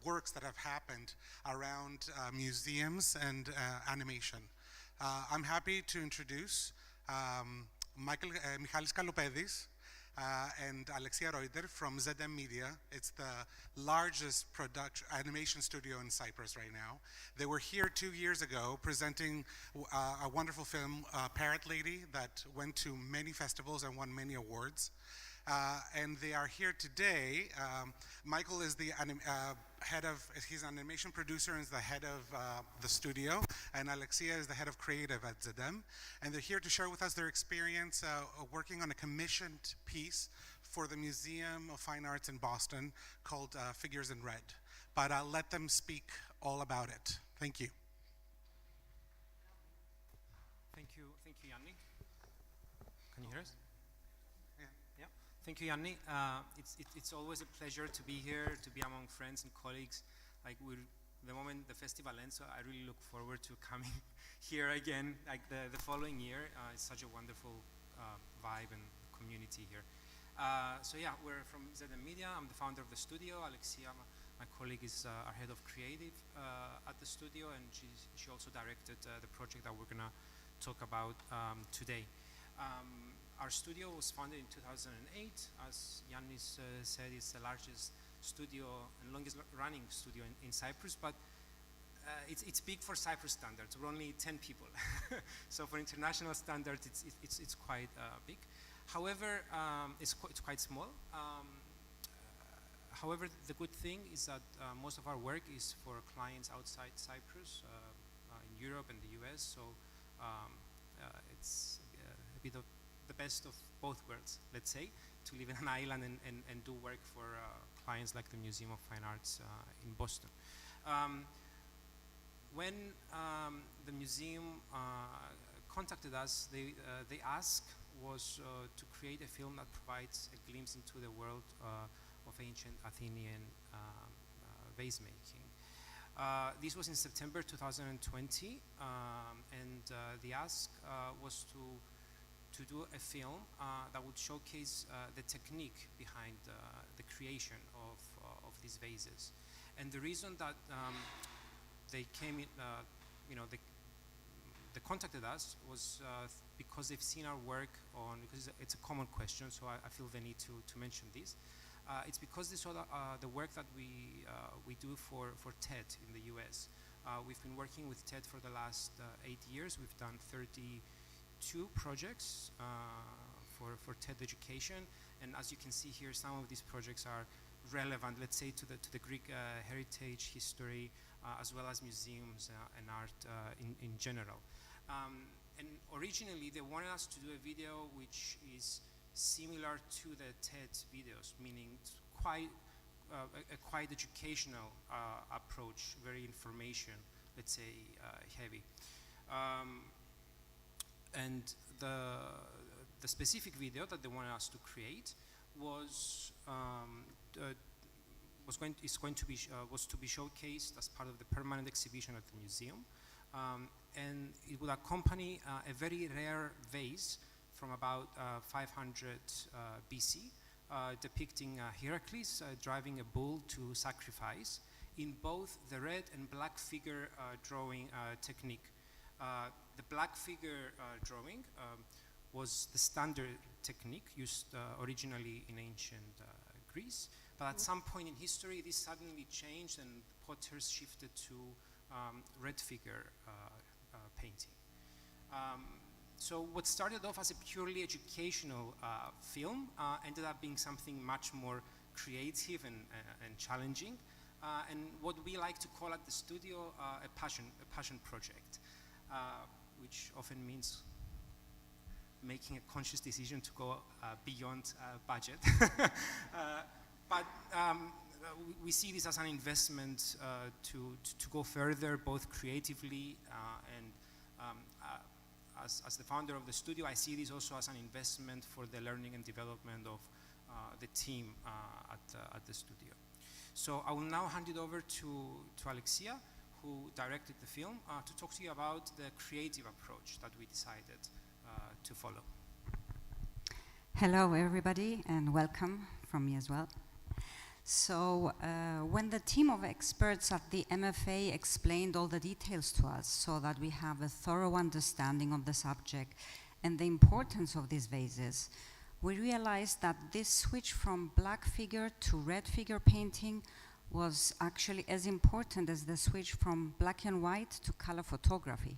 Speaker 7: works that have happened around museums and animation. I'm happy to introduce Michalis Kalopedis and Alexia Reuter from ZM Media. It's the largest animation studio in Cyprus right now. They were here 2 years ago presenting a wonderful film, Parrot Lady, that went to many festivals and won many awards. And they are here today. Michael is the he's an animation producer and is the head of the studio, and Alexia is the head of creative at ZM. And they're here to share with us their experience working on a commissioned piece for the Museum of Fine Arts in Boston called Figures in Red. But I'll let them speak all about it. Thank you.
Speaker 8: Thank you, Yanni. Can you hear us? Yeah. Thank you, Yanni. It's always a pleasure to be here, to be among friends and colleagues. Like the moment the festival ends, so I really look forward to coming here again, like the following year. It's such a wonderful vibe and community here. So yeah, we're from ZM Media. I'm the founder of the studio. Alexia, my colleague, is our head of creative at the studio, and she also directed the project that we're gonna talk about today. Our studio was founded in 2008. As Yannis said, it's the largest studio and longest running studio in Cyprus, but it's big for Cyprus standards. We're only 10 people. So for international standards, it's quite big. However, it's quite small. However, the good thing is that most of our work is for clients outside Cyprus, in Europe and the US, so it's a bit of the best of both worlds, let's say, to live in an island and do work for clients like the Museum of Fine Arts in Boston. When the museum contacted us, they asked was to create a film that provides a glimpse into the world of ancient Athenian vase making. This was in September 2020, and the ask was to do a film that would showcase the technique behind the creation of these vases. And the reason that they came in, they contacted us was because they've seen our work on, because it's a common question, so I feel the need to mention this. It's because they saw the work that we do for TED in the US. We've been working with TED for the last 8 years. We've done 32 projects for TED education, and as you can see here, some of these projects are relevant, let's say, to the Greek heritage, history, as well as museums and art in general. And originally, they wanted us to do a video which is similar to the TED videos, meaning quite a quite educational approach, very information, let's say, heavy. And the specific video that they wanted us to create was to be showcased as part of the permanent exhibition at the museum, and it would accompany a very rare vase from about 500 BC, depicting Heracles driving a bull to sacrifice in both the red and black figure drawing technique. The black figure drawing was the standard technique used originally in ancient Greece, but at some point in history this suddenly changed and potters shifted to red figure painting. So what started off as a purely educational film ended up being something much more creative and challenging, and what we like to call at the studio a passion project. which often means making a conscious decision to go beyond budget. But we see this as an investment to go further, both creatively and as the founder of the studio, I see this also as an investment for the learning and development of the team at the studio. So I will now hand it over to Alexia, who directed the film, to talk to you about the creative approach that we decided to follow.
Speaker 6: Hello, everybody, and welcome from me as well. So when the team of experts at the MFA explained all the details to us so that we have a thorough understanding of the subject and the importance of these vases, we realized that this switch from black figure to red figure painting was actually as important as the switch from black and white to color photography.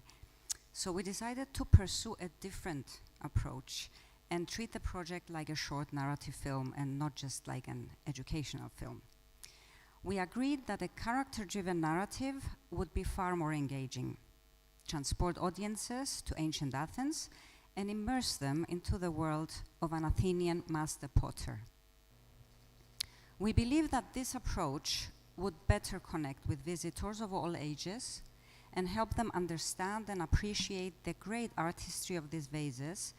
Speaker 6: So we decided to pursue a different approach and treat the project like a short narrative film and not just like an educational film. We agreed that a character-driven narrative would be far more engaging, transport audiences to ancient Athens, and immerse them into the world of an Athenian master potter. We believe that this approach would better connect with visitors of all ages and help them understand and appreciate the great artistry of these vases,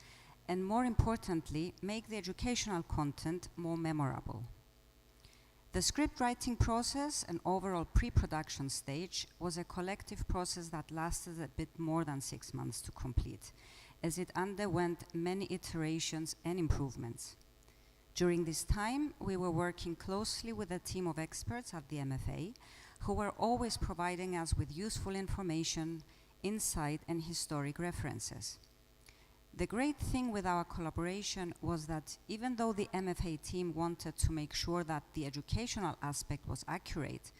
Speaker 6: and more importantly, make the educational content more memorable. The script writing process and overall pre-production stage was a collective process that lasted a bit more than 6 months to complete, as it underwent many iterations and improvements. During this time, we were working closely with a team of experts at the MFA, who were always providing us with useful information, insight, and historic references. The great thing with our collaboration was that even though the MFA team wanted to make sure that the educational aspect was accurate,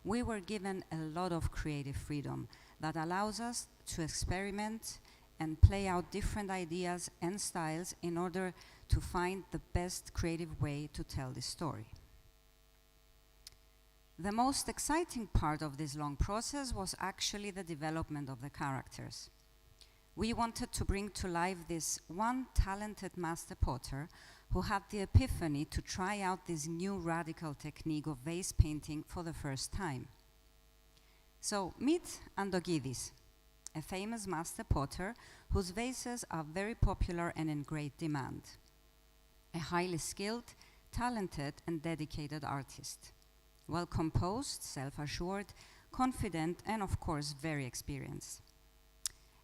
Speaker 6: we were given a lot of creative freedom that allows us to experiment and play out different ideas and styles in order to find the best creative way to tell this story. The most exciting part of this long process was actually the development of the characters. We wanted to bring to life this one talented master potter who had the epiphany to try out this new radical technique of vase painting for the first time. So meet Andogidis, a famous master potter whose vases are very popular and in great demand. A highly skilled, talented, and dedicated artist. Well composed, self-assured, confident, and of course very experienced.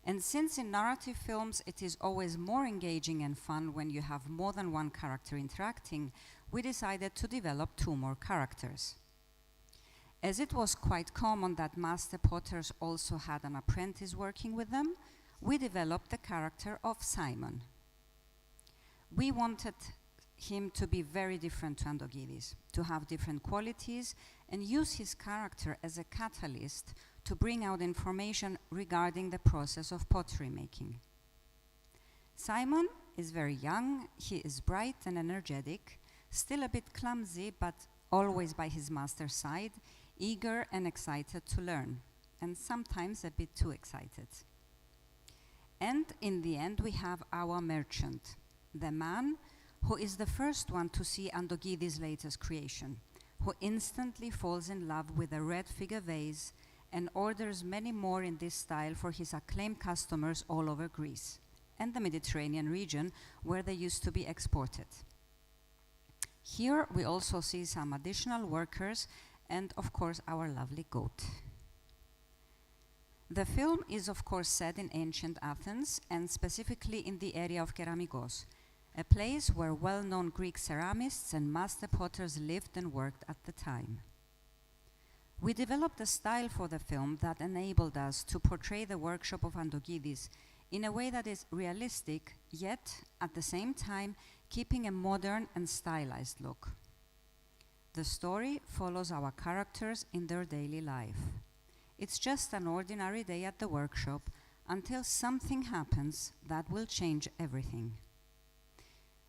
Speaker 6: And since in narrative films it is always more engaging and fun when you have more than one character interacting, we decided to develop 2 more characters. As it was quite common that master potters also had an apprentice working with them, we developed the character of Simon. We wanted him to be very different to Andogidis, to have different qualities and use his character as a catalyst to bring out information regarding the process of pottery making. Simon is very young, he is bright and energetic, still a bit clumsy, but always by his master's side, eager and excited to learn, and sometimes a bit too excited. And in the end, we have our merchant, the man who is the first one to see Andogidis' latest creation, who instantly falls in love with a red figure vase and orders many more in this style for his acclaimed customers all over Greece and the Mediterranean region where they used to be exported. Here we also see some additional workers and of course our lovely goat. The film is of course set in ancient Athens and specifically in the area of Keramikos, a place where well-known Greek ceramists and master potters lived and worked at the time. We developed a style for the film that enabled us to portray the workshop of Andogidis in a way that is realistic, yet at the same time keeping a modern and stylized look. The story follows our characters in their daily life. It's just an ordinary day at the workshop until something happens that will change everything.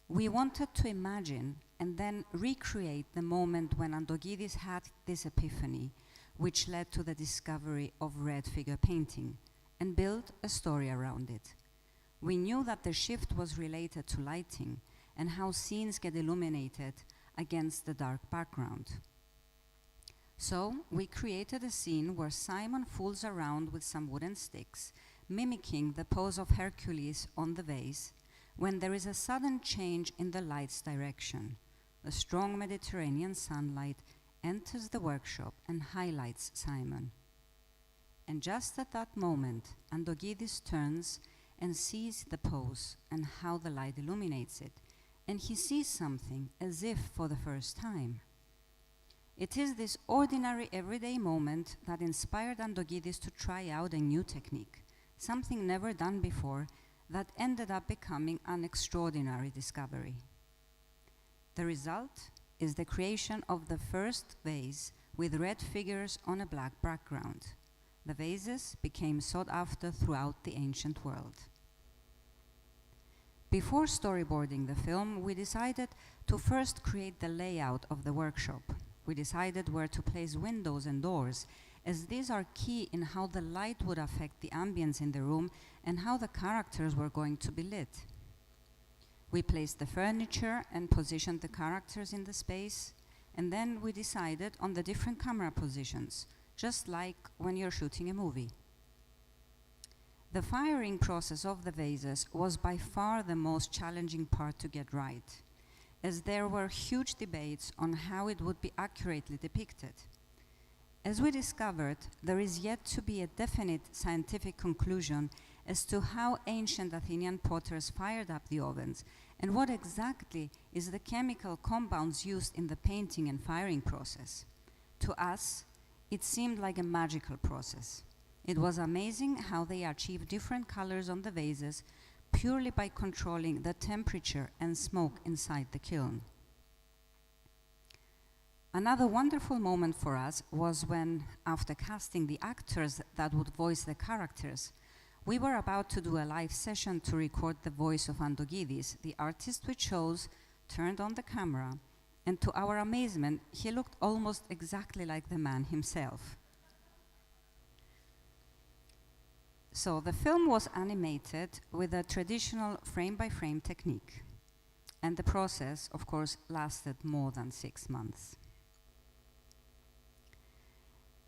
Speaker 6: We wanted to imagine and then recreate the moment when Andogidis had this epiphany, which led to the discovery of red figure painting,
Speaker 9: and built a story around it. We knew that the shift was related to lighting and how scenes get illuminated against the dark background. So we created a scene where Simon fools around with some wooden sticks, mimicking the pose of Hercules on the vase, when there is a sudden change in the light's direction. The strong Mediterranean sunlight enters the workshop and highlights Simon. And just at that moment, Andogidis turns and sees the pose and how the light illuminates it, and he sees something as if for the first time. It is this ordinary everyday moment that inspired Andogidis to try out a new technique, something never done before, that ended up becoming an extraordinary discovery. The result is the creation of the first vase with red figures on a black background. The vases became sought after throughout the ancient world. Before storyboarding the film, we decided to first create the layout of the workshop. We decided where to place windows and doors, as these are key in how the light would affect the ambience in the room and how the characters were going to be lit. We placed the furniture and positioned the characters in the space, and then we decided on the different camera positions, just like when you're shooting a movie. The firing process of the vases was by far the most challenging part to get right, as there were huge debates on how it would be accurately depicted. As we discovered, there is yet to be a definite scientific conclusion as to how ancient Athenian potters fired up the ovens and what exactly is the chemical compounds used in the painting and firing process. To us, it seemed like a magical process. It was amazing how they achieved different colors on the vases purely by controlling the temperature and smoke inside the kiln. Another wonderful moment for us was when, after casting the actors that would voice the characters, we were about to do a live session to record the voice of Andogidis. The artist we chose turned on the camera, and to our amazement, he looked almost exactly like the man himself. So the film was animated with a traditional frame-by-frame technique, and the process, of course, lasted more than 6 months.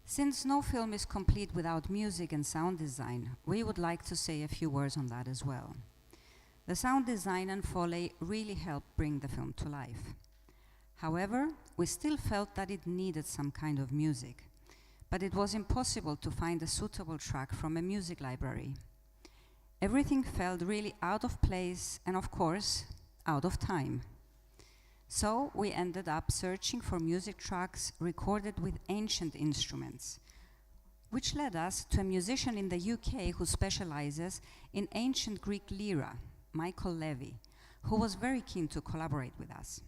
Speaker 9: Since no film is complete without music and sound design, we would like to say a few words on that as well. The sound design and Foley really helped bring the film to life. However, we still felt that it needed some kind of music, but it was impossible to find a suitable track from a music library. Everything felt really out of place and, of course, out of time. So we ended up searching for music tracks recorded with ancient instruments, which led us to a musician in the UK who specializes in ancient Greek lyra, Michael Levy, who was very keen to collaborate with us.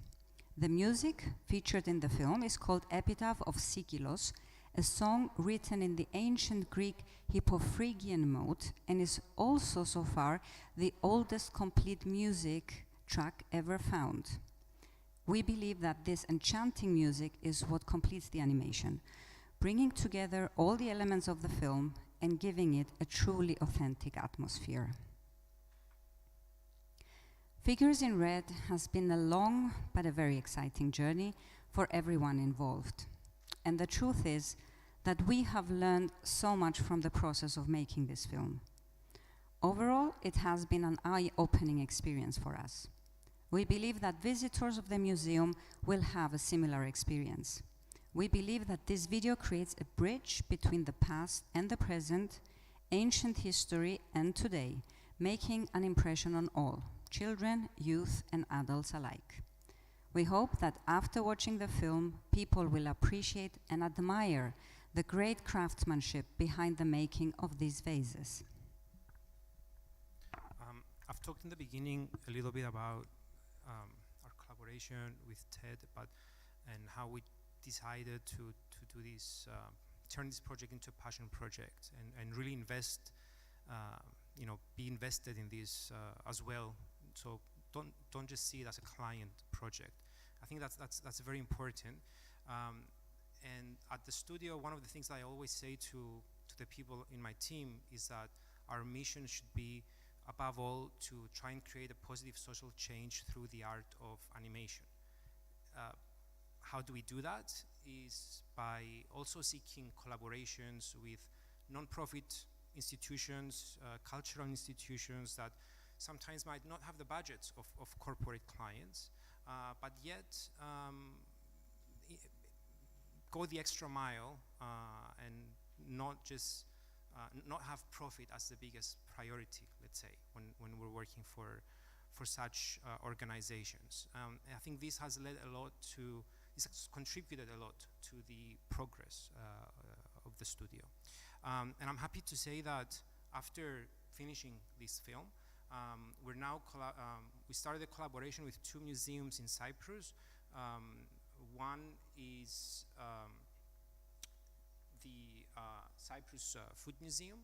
Speaker 9: The music featured in the film is called Epitaph of Sigilos, a song written in the ancient Greek Hypophrygian mode, and is also so far the oldest complete music track ever found. We believe that this enchanting music is what completes the animation, bringing together all the elements of the film and giving it a truly authentic atmosphere. Figures in Red has been a long but a very exciting journey for everyone involved. And the truth is that we have learned so much from the process of making this film. Overall, it has been an eye-opening experience for us. We believe that visitors of the museum will have a similar experience. We believe that this video creates a bridge between the past and the present, ancient history and today, making an impression on all, children, youth, and adults alike. We hope that after watching the film, people will appreciate and admire the great craftsmanship behind the making of these vases.
Speaker 8: I've talked in the beginning a little bit about our collaboration with TED, and how we decided to do this, turn this project into a passion project, and really invest, be invested in this as well. So don't just see it as a client project. I think that's very important. And at the studio, one of the things that I always say to the people in my team is that our mission should be, above all, to try and create a positive social change through the art of animation. How do we do that? Is by also seeking collaborations with non-profit institutions, cultural institutions that sometimes might not have the budgets of corporate clients, but yet go the extra mile and not just not have profit as the biggest priority, let's say, when we're working for such organizations. I think this has led a lot to, this has contributed a lot to the progress of the studio. And I'm happy to say that after finishing this film, we're now we started a collaboration with 2 museums in Cyprus. One is the Cyprus Food Museum,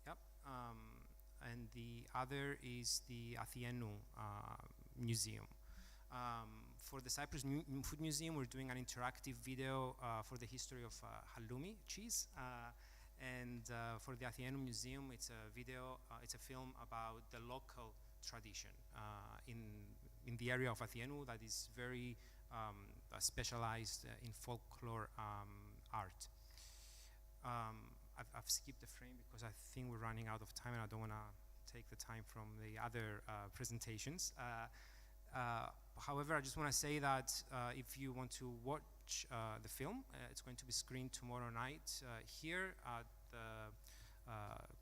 Speaker 8: yep, and the other is the Athena Museum. For the Cyprus Food Museum, we're doing an interactive video for the history of halloumi cheese. And for the Athena Museum, it's a video, it's a film about the local tradition in the area of Athena that is very specialized in folklore art. I've skipped a frame because I think we're running out of time and I don't want to take the time from the other presentations. However, I just want to say that if you want to watch the film, it's going to be screened tomorrow night here at the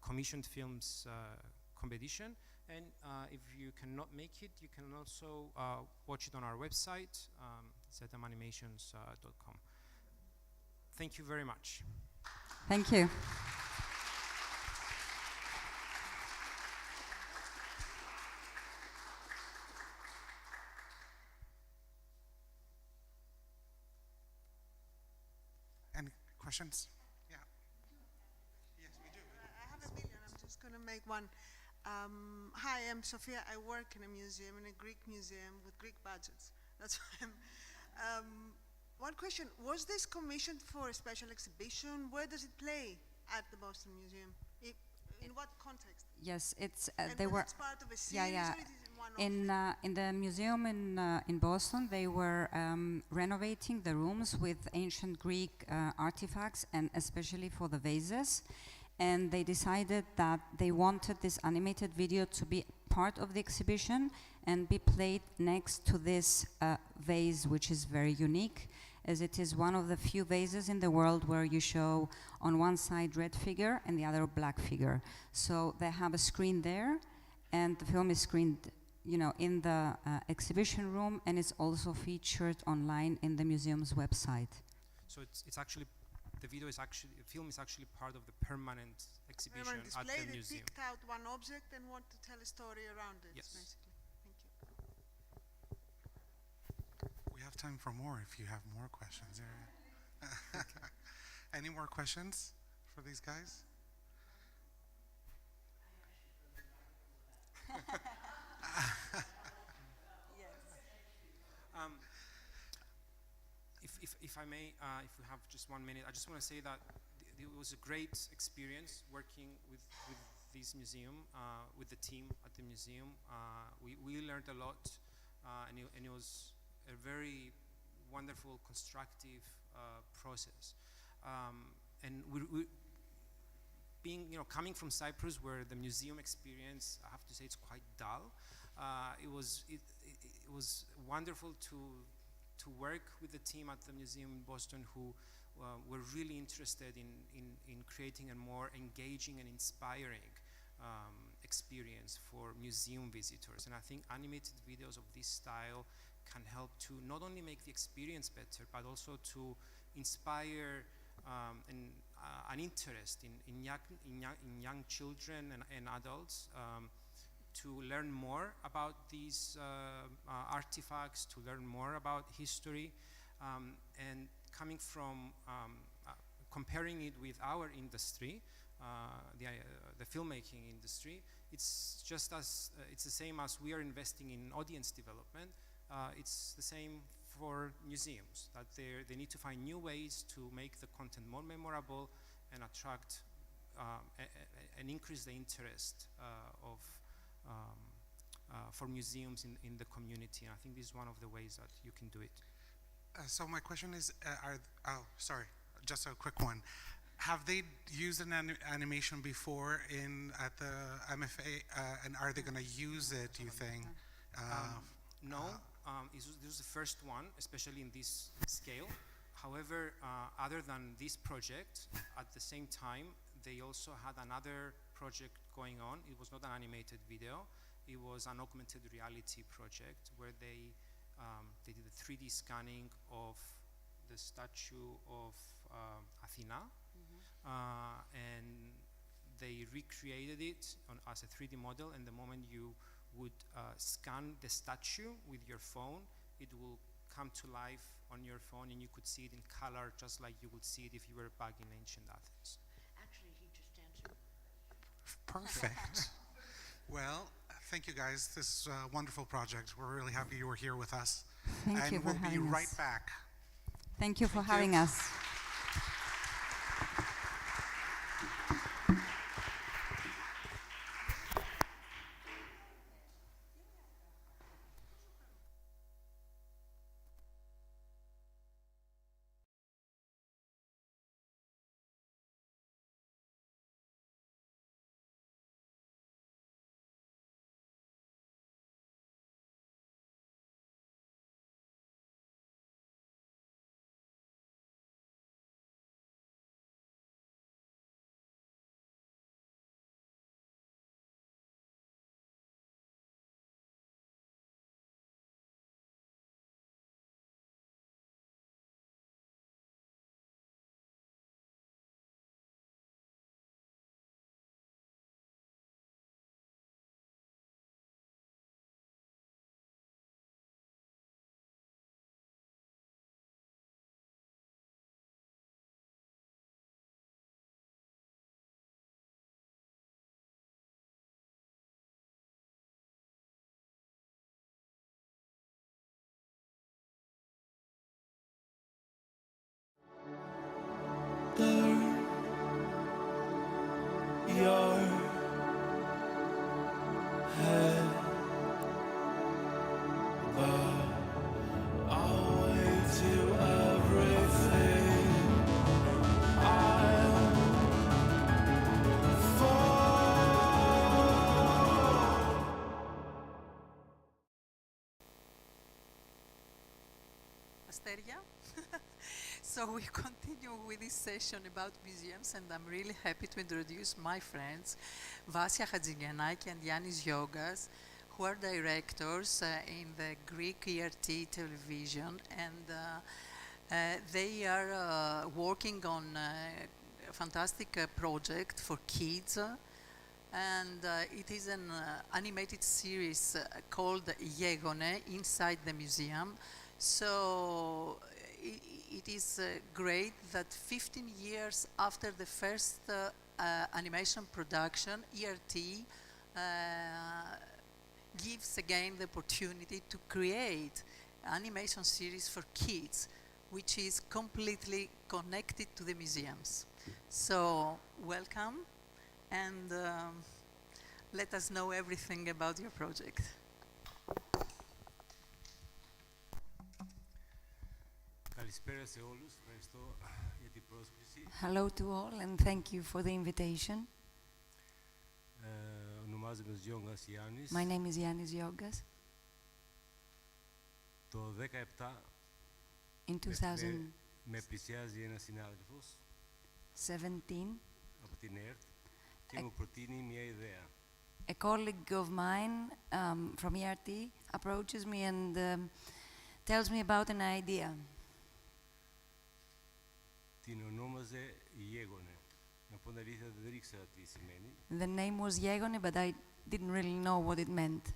Speaker 8: Commissioned Films competition. And if you cannot make it, you can also watch it on our website, zmanimations.com. Thank you very much.
Speaker 9: Thank you.
Speaker 7: Any questions? Yeah. Yes, we do.
Speaker 10: I have a million. I'm just going to make one. Hi, I'm Sophia. I work in a museum, in a Greek museum with Greek budgets. That's why I'm. One question: was this commissioned for a special exhibition? Where does it play at the Boston Museum? In what context?
Speaker 9: Yes, it's
Speaker 10: And
Speaker 9: they were.
Speaker 10: it's part of a series,
Speaker 9: Yeah.
Speaker 10: or it is in one of
Speaker 9: In the museum in Boston, they were renovating the rooms with ancient Greek artifacts, and especially for the vases. And they decided that they wanted this animated video to be part of the exhibition and be played next to this vase, which is very unique, as it is one of the few vases in the world where you show on one side red figure and the other black figure. So they have a screen there, and the film is screened, you know, in the exhibition room, and it's also featured online in the museum's website.
Speaker 8: So it's actually, the film is actually part of the permanent exhibition
Speaker 10: Permanent
Speaker 8: at
Speaker 10: display.
Speaker 8: the
Speaker 10: They
Speaker 8: museum.
Speaker 10: picked out one object and want to tell a story around it,
Speaker 8: Yes.
Speaker 10: basically. Thank you.
Speaker 7: We have time for more if you have more questions. Any more questions for these guys?
Speaker 8: If I may, if we have just 1 minute, I just want to say that it was a great experience working with this museum, with the team at the museum. We learned a lot, and it was a very wonderful, constructive process. And we being, coming from Cyprus, where the museum experience, I have to say, it's quite dull. It was wonderful to work with the team at the museum in Boston, who were really interested in creating a more engaging and inspiring experience for museum visitors. And I think animated videos of this style can help to not only make the experience better, but also to inspire an interest in young children and adults to learn more about these artifacts, to learn more about history, and coming from comparing it with our industry, the filmmaking industry, it's just as it's the same as we are investing in audience development. It's the same for museums, that they need to find new ways to make the content more memorable and attract and increase the interest for museums in the community. And I think this is one of the ways that you can do it.
Speaker 7: So my question is, sorry, just a quick one. Have they used an animation before at the MFA, and are they going to use it, do you think?
Speaker 8: No, this was the first one, especially in this scale. However, other than this project, at the same time, they also had another project going on. It was not an animated video. It was an augmented reality project where they did a 3D scanning of the statue of Athena, and they recreated it as a 3D model, and the moment you would scan the statue with your phone, it will come to life on your phone, and you could see it in color just like you would see it if you were back in ancient Athens.
Speaker 11: Actually, he just answered.
Speaker 7: Perfect. Well, thank you guys. This is a wonderful project. We're really happy you were here with us.
Speaker 9: Thank you for
Speaker 7: And we'll be
Speaker 9: having
Speaker 7: right
Speaker 9: us.
Speaker 7: back.
Speaker 9: Thank you for
Speaker 7: Thank you.
Speaker 9: having us.
Speaker 1: Your head, but I'll wait to everything. I'll fall.
Speaker 2: Asteria. So we continue with this session about museums, and I'm really happy to introduce my friends, Vasia Hadjigiannaki and Yannis Yogas, who are directors in the Greek ERT television, and they are working on a fantastic project for kids, and it is an animated series called Yegone inside the museum. So it is great that 15 years after the first animation production, ERT gives again the opportunity to create animation series for kids, which is completely connected to the museums. So welcome, and let us know everything about your project.
Speaker 12: Καλησπέρα σε όλους. Ευχαριστώ για την πρόσκληση.
Speaker 11: Hello to all and thank you for the invitation.
Speaker 12: Ονομάζομαι Γιώργας Γιάννης.
Speaker 11: My name is Yannis Yogas.
Speaker 12: Το 2017
Speaker 11: In 2017,
Speaker 12: με πλησιάζει ένας συνάδελφος από την ΕΡΤ και μου προτείνει μια ιδέα.
Speaker 11: a colleague of mine from ERT approaches me and tells me about an idea.
Speaker 12: Την ονόμαζε Γέγονε. Να πω την αλήθεια, δεν ήξερα τι σημαίνει.
Speaker 11: The name was Yegone, but I didn't really know what it meant.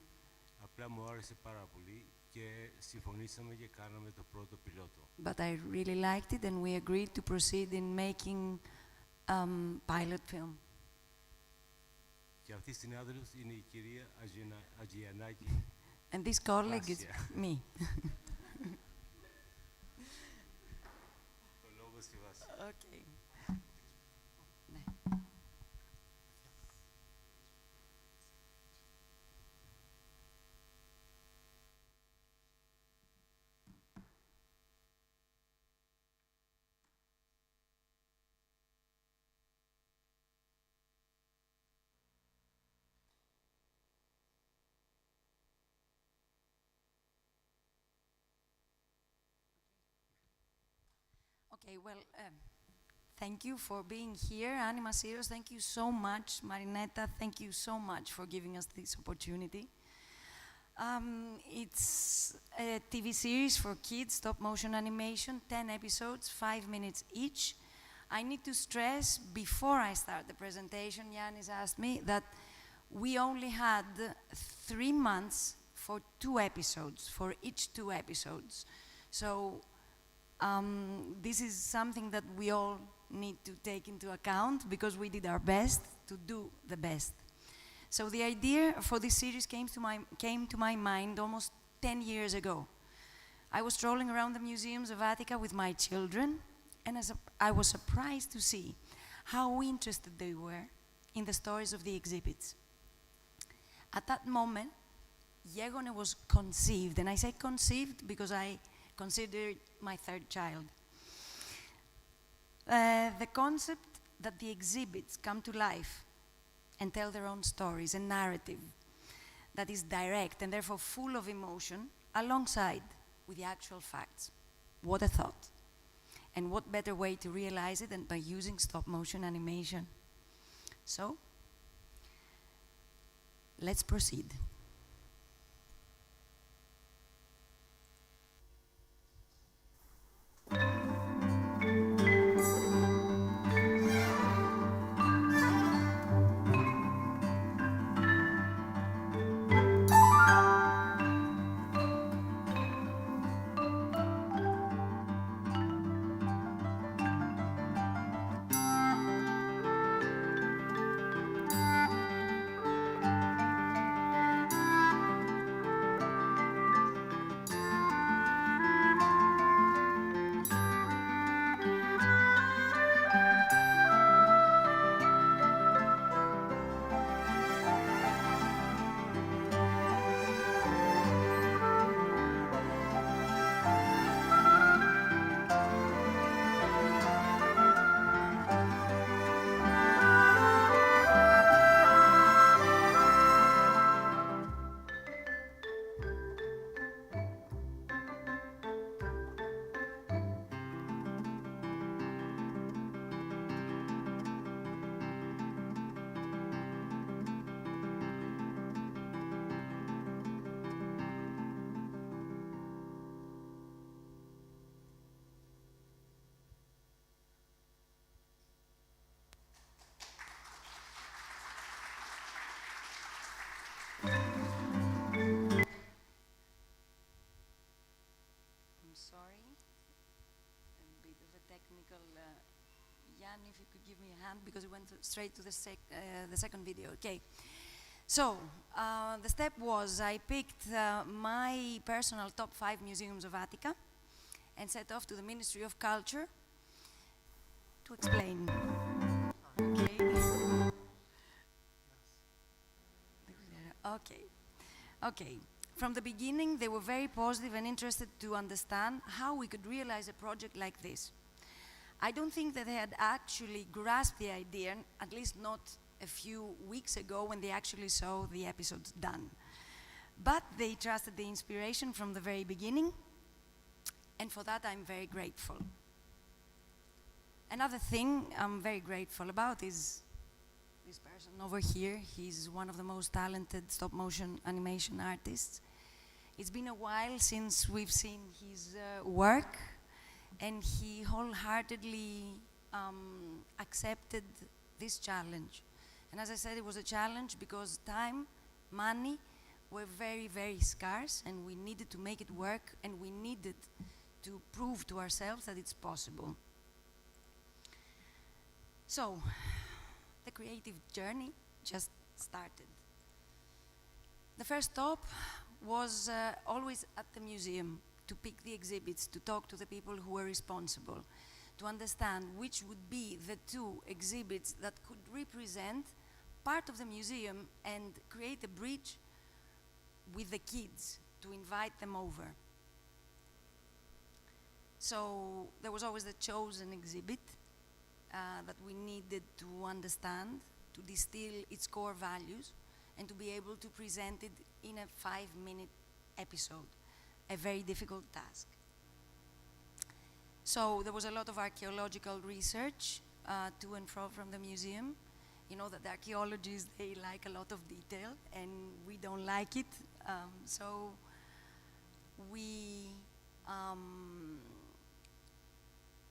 Speaker 12: Απλά μου άρεσε πάρα πολύ και συμφωνήσαμε και κάναμε το πρώτο πιλότο.
Speaker 11: But I really liked it and we agreed to proceed in making pilot film.
Speaker 12: Και αυτή η συνάδελφος είναι η κυρία Ατζιαννάκη.
Speaker 11: And this colleague is me.
Speaker 12: Το λόγο στη βάση.
Speaker 11: Okay. Okay, well, thank you for being here. Animasyros, thank you so much. Marinetta, thank you so much for giving us this opportunity. It's a TV series for kids, stop motion animation, 10 episodes, 5 minutes each. I need to stress, before I start the presentation, Yanis asked me, that we only had 3 months for 2 episodes, for each 2 episodes. So this is something that we all need to take into account because we did our best to do the best. So the idea for this series came to my mind almost 10 years ago. I was strolling around the museums of Attica with my children, and I was surprised to see how interested they were in the stories of the exhibits. At that moment, Yegone was conceived, and I say conceived because I consider it my 3rd child. The concept that the exhibits come to life and tell their own stories, a narrative that is direct and therefore full of emotion, alongside with the actual facts. What a thought. And what better way to realize it than by using stop-motion animation. So, let's proceed. Jan, if you could give me a hand, because it went straight to the second video. Okay. So, the step was I picked my personal top 5 museums of Attica and set off to the Ministry of Culture to explain. Okay. Okay. Okay. From the beginning, they were very positive and interested to understand how we could realize a project like this. I don't think that they had actually grasped the idea, at least not a few weeks ago when they actually saw the episodes done. But they trusted the inspiration from the very beginning, and for that I'm very grateful. Another thing I'm very grateful about is this person over here. He's one of the most talented stop-motion animation artists. It's been a while since we've seen his work, and he wholeheartedly accepted this challenge. And as I said, it was a challenge because time, money were very, very scarce, and we needed to make it work, and we needed to prove to ourselves that it's possible. So, the creative journey just started. The first stop was always at the museum, to pick the exhibits, to talk to the people who were responsible, to understand which would be the 2 exhibits that could represent part of the museum and create a bridge with the kids, to invite them over. So there was always the chosen exhibit that we needed to understand, to distill its core values, and to be able to present it in a 5-minute episode. A very difficult task. So there was a lot of archaeological research to and fro from the museum. You know that the archaeologists, they like a lot of detail, and we don't like it. So we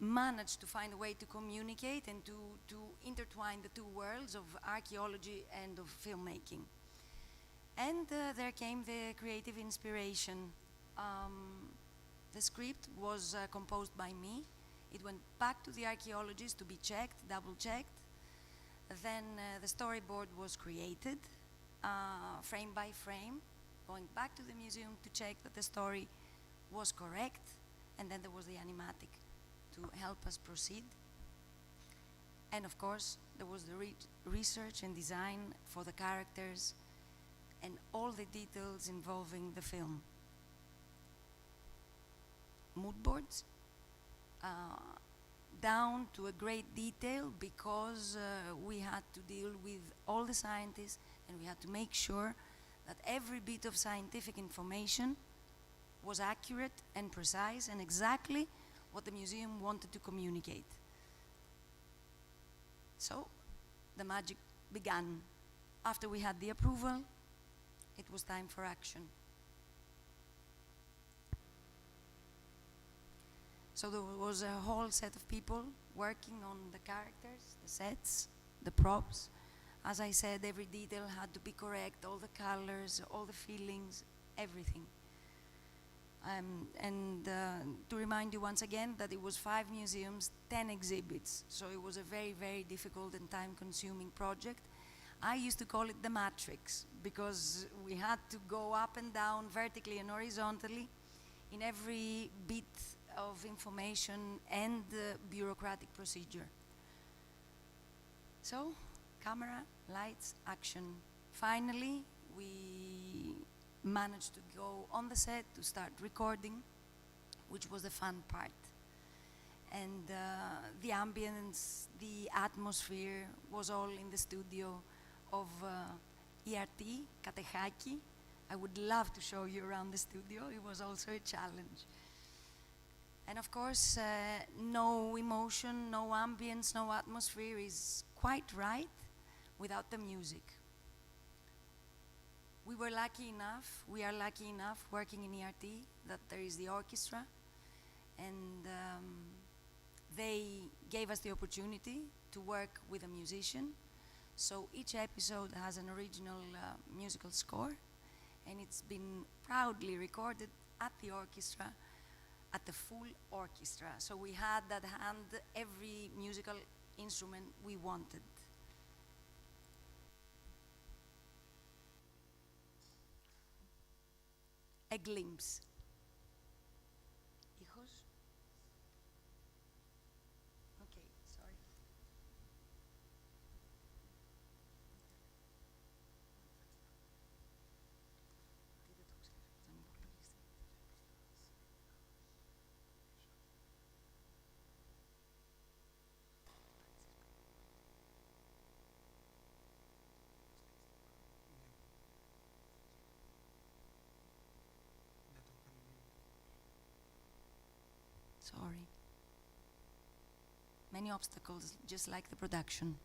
Speaker 11: managed to find a way to communicate and to intertwine the two worlds of archaeology and of filmmaking. And there came the creative inspiration. The script was composed by me. It went back to the archaeologists to be checked, double-checked. Then the storyboard was created, frame by frame, going back to the museum to check that the story was correct, and then there was the animatic to help us proceed. And of course, there was the research and design for the characters and all the details involving the film. Mood boards, down to a great detail, because we had to deal with all the scientists, and we had to make sure that every bit of scientific information was accurate and precise and exactly what the museum wanted to communicate. So the magic began. After we had the approval, it was time for action. So there was a whole set of people working on the characters, the sets, the props. As I said, every detail had to be correct, all the colors, all the feelings, everything. And to remind you once again that it was 5 museums, 10 exhibits, so it was a very, very difficult and time-consuming project. I used to call it the matrix, because we had to go up and down, vertically and horizontally, in every bit of information and bureaucratic procedure. So, camera, lights, action. Finally, we managed to go on the set to start recording, which was the fun part. And the ambience, the atmosphere was all in the studio of ERT, Katehaki. I would love to show you around the studio. It was also a challenge. And of course, no emotion, no ambience, no atmosphere is quite right without the music. We were lucky enough, we are lucky enough working in ERT that there is the orchestra, and they gave us the opportunity to work with a musician. So each episode has an original musical score, and it's been proudly recorded at the orchestra, at the full orchestra. So we had at hand every musical instrument we wanted. A glimpse. Hijos? Okay, sorry. Sorry. Many obstacles, just like the production.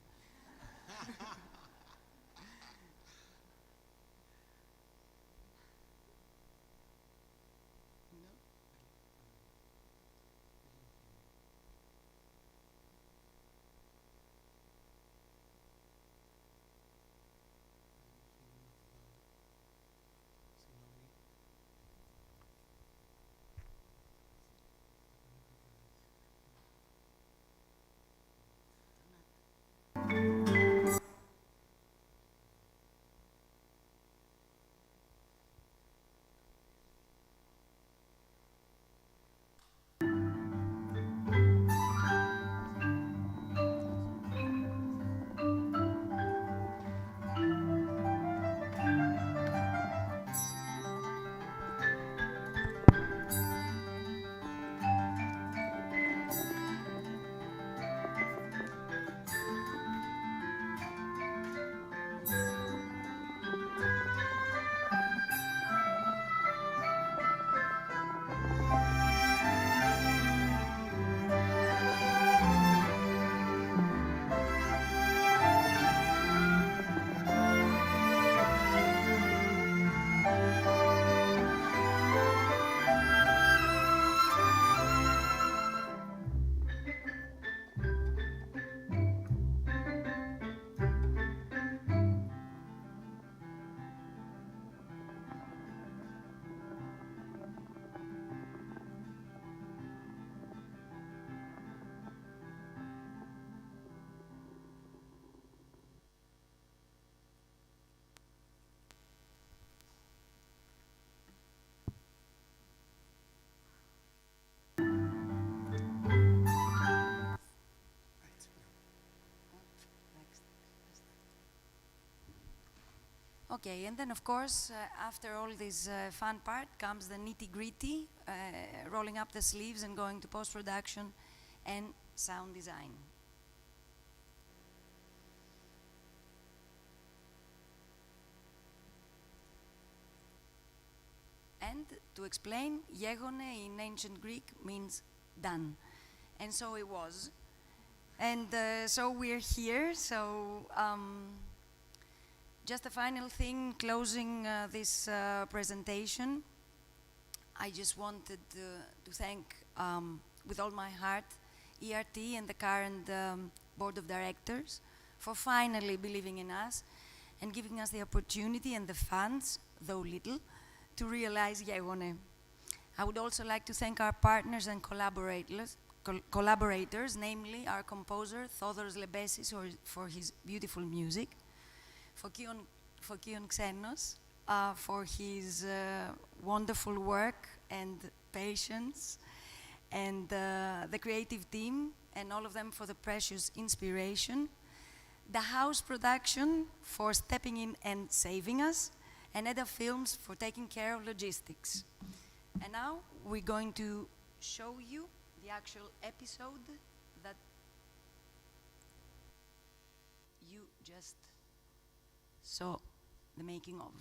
Speaker 11: Okay, and then of course, after all this fun part comes the nitty-gritty, rolling up the sleeves and going to post-production and sound design. And to explain, Yegone in ancient Greek means done. And so it was. And so we're here, so just a final thing, closing this presentation. I just wanted to thank, with all my heart, ERT and the current board of directors for finally believing in us and giving us the opportunity and the funds, though little, to realize Yegone. I would also like to thank our partners and collaborators, namely our composer, Thodoros Lebesis, for his beautiful music, for Kion Xenos, for his wonderful work and patience, and the creative team, and all of them for the precious inspiration, the house production for stepping in and saving us, and Edda Films for taking care of logistics. And now we're going to show you the actual episode that you just saw the making of.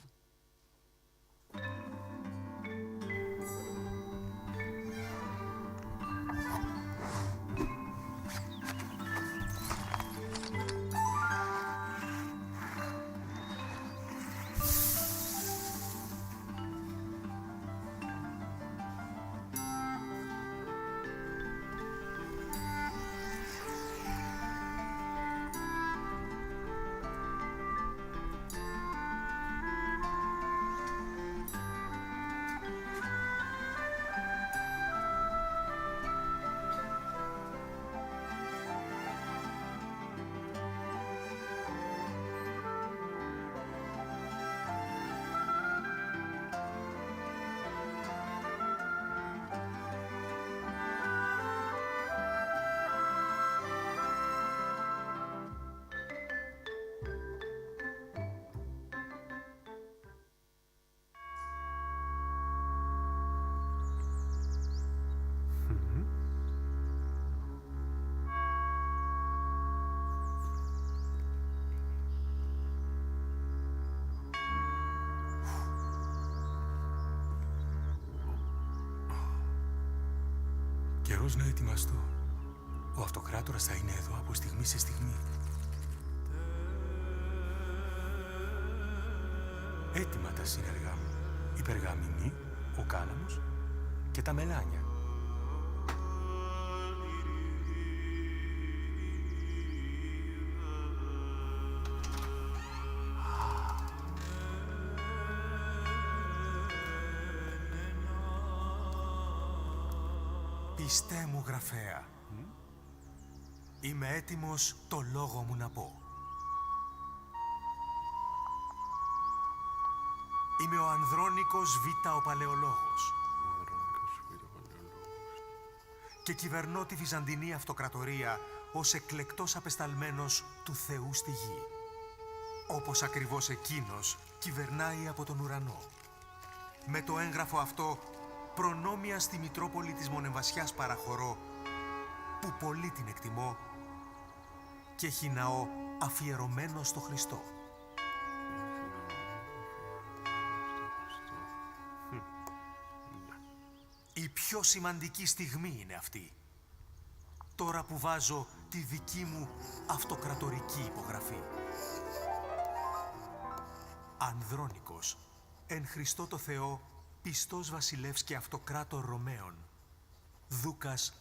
Speaker 13: Καιρός να ετοιμαστώ. Ο αυτοκράτορας θα είναι εδώ από στιγμή σε στιγμή. Έτοιμα τα σύνεργά μου. Η περγαμηνή, ο κάλαμος και τα μελάνια.
Speaker 14: Πιστέ μου, γραφέα. Είμαι έτοιμος το λόγο μου να πω. Είμαι ο Ανδρώνικος Β' ο Παλαιολόγος. Και κυβερνώ τη Βυζαντινή Αυτοκρατορία ως εκλεκτός απεσταλμένος του Θεού στη γη. Όπως ακριβώς εκείνος κυβερνάει από τον ουρανό. Με το έγγραφο αυτό προνόμια στη Μητρόπολη της Μονεμβασιάς παραχωρώ, που πολύ την εκτιμώ και έχει ναό αφιερωμένο στο Χριστό. Η πιο σημαντική στιγμή είναι αυτή. Τώρα που βάζω τη δική μου αυτοκρατορική υπογραφή. Ανδρώνικος, εν Χριστώ το Θεό, πιστός βασιλεύς και αυτοκράτορ Ρωμαίων, Δούκας,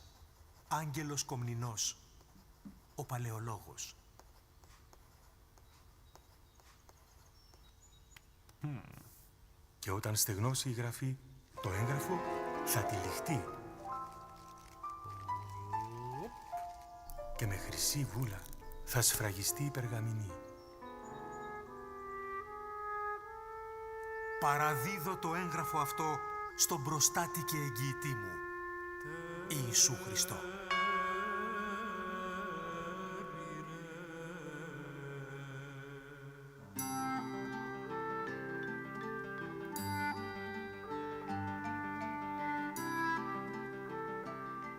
Speaker 14: Άγγελος Κομνηνός, ο Παλαιολόγος.
Speaker 13: Και όταν στεγνώσει η γραφή, το έγγραφο θα τυλιχτεί. Και με χρυσή βούλα θα σφραγιστεί η περγαμηνή.
Speaker 14: Παραδίδω το έγγραφο αυτό στον προστάτη και εγγυητή μου, Ιησού Χριστό.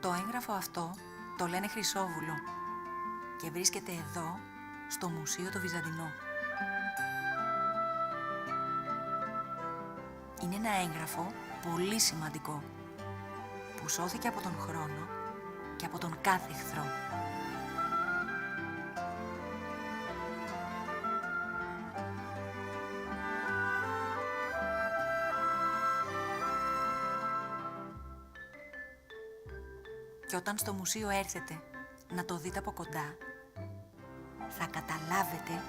Speaker 15: Το έγγραφο αυτό το λένε Χρυσόβουλο και βρίσκεται εδώ, στο Μουσείο το Βυζαντινό. Είναι ένα έγγραφο πολύ σημαντικό, που σώθηκε από τον χρόνο και από τον κάθε εχθρό. Και όταν στο μουσείο έρθετε να το δείτε από κοντά, θα καταλάβετε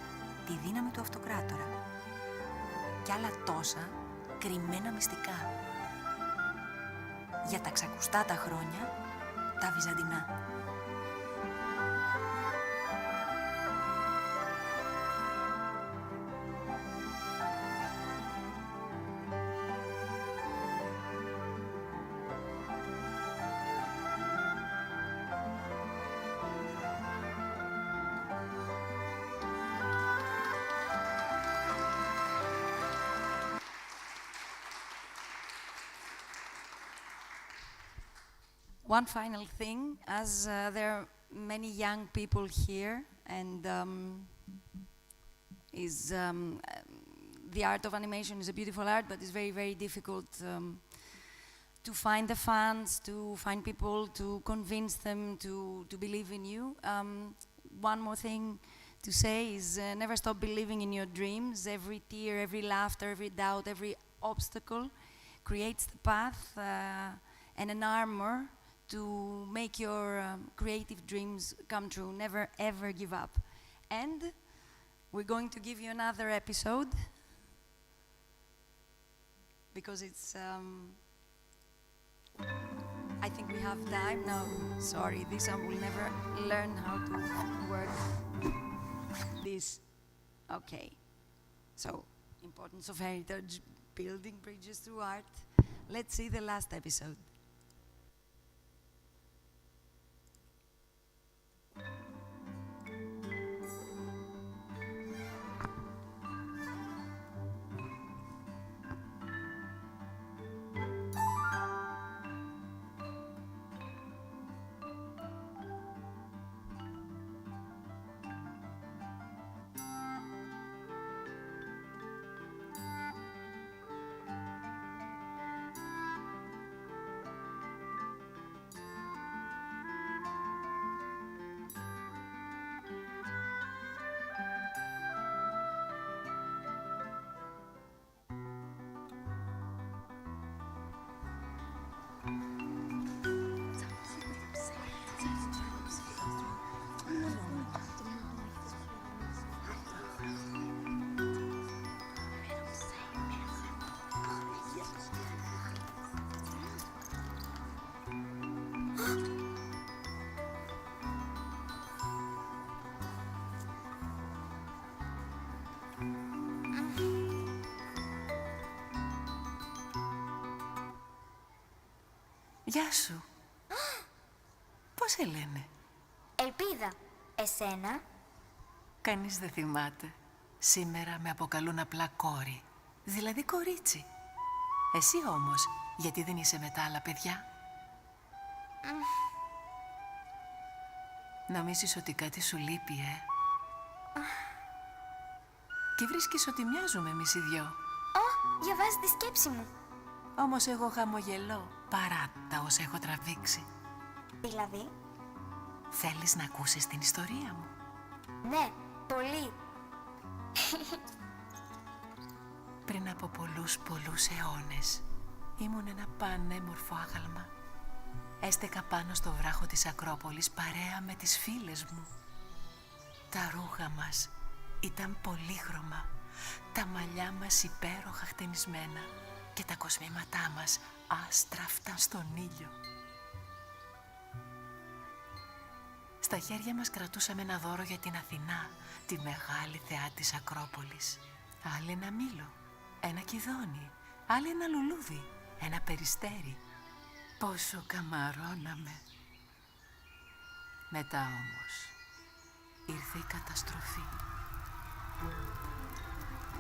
Speaker 15: τη δύναμη του αυτοκράτορα και άλλα τόσα κρυμμένα μυστικά για τα ξακουστά τα χρόνια, τα βυζαντινά. One final thing, as there are many young people here, and the art of animation is a beautiful art, but it's very, very difficult to find the funds, to find people, to convince them to believe in you. One more thing to say is never stop believing in your dreams. Every tear, every laughter, every doubt, every obstacle creates the path and an armor to make your creative dreams come true. Never, ever give up. And we're going to give you another episode because it's, I think we have time now. Sorry, this I will never learn how to work this. Okay. So, importance of heritage, building bridges through art. Let's see the last episode. Γεια σου. Πώς σε λένε?
Speaker 16: Ελπίδα. Εσένα?
Speaker 15: Κανείς δεν θυμάται. Σήμερα με αποκαλούν απλά κόρη. Δηλαδή κορίτσι. Εσύ όμως, γιατί δεν είσαι με τα άλλα παιδιά? Νομίζεις ότι κάτι σου λείπει, Και βρίσκεις ότι μοιάζουμε εμείς οι δυο.
Speaker 16: Διαβάζει τη σκέψη μου.
Speaker 15: Όμως εγώ χαμογελώ παρά τα όσα έχω τραβήξει.
Speaker 16: Δηλαδή?
Speaker 15: Θέλεις να ακούσεις την ιστορία μου?
Speaker 16: Ναι, πολύ.
Speaker 15: Πριν από πολλούς αιώνες ήμουν ένα πανέμορφο άγαλμα. Έστεκα πάνω στο βράχο της Ακρόπολης παρέα με τις φίλες μου. Τα ρούχα μας ήταν πολύχρωμα, τα μαλλιά μας υπέροχα χτενισμένα και τα κοσμήματά μας άστρα φτάν στον ήλιο. Στα χέρια μας κρατούσαμε ένα δώρο για την Αθηνά, τη μεγάλη θεά της Ακρόπολης. Άλλη ένα μήλο, ένα κηδόνι, άλλη ένα λουλούδι, ένα περιστέρι. Πόσο καμαρώναμε. Μετά όμως ήρθε η καταστροφή.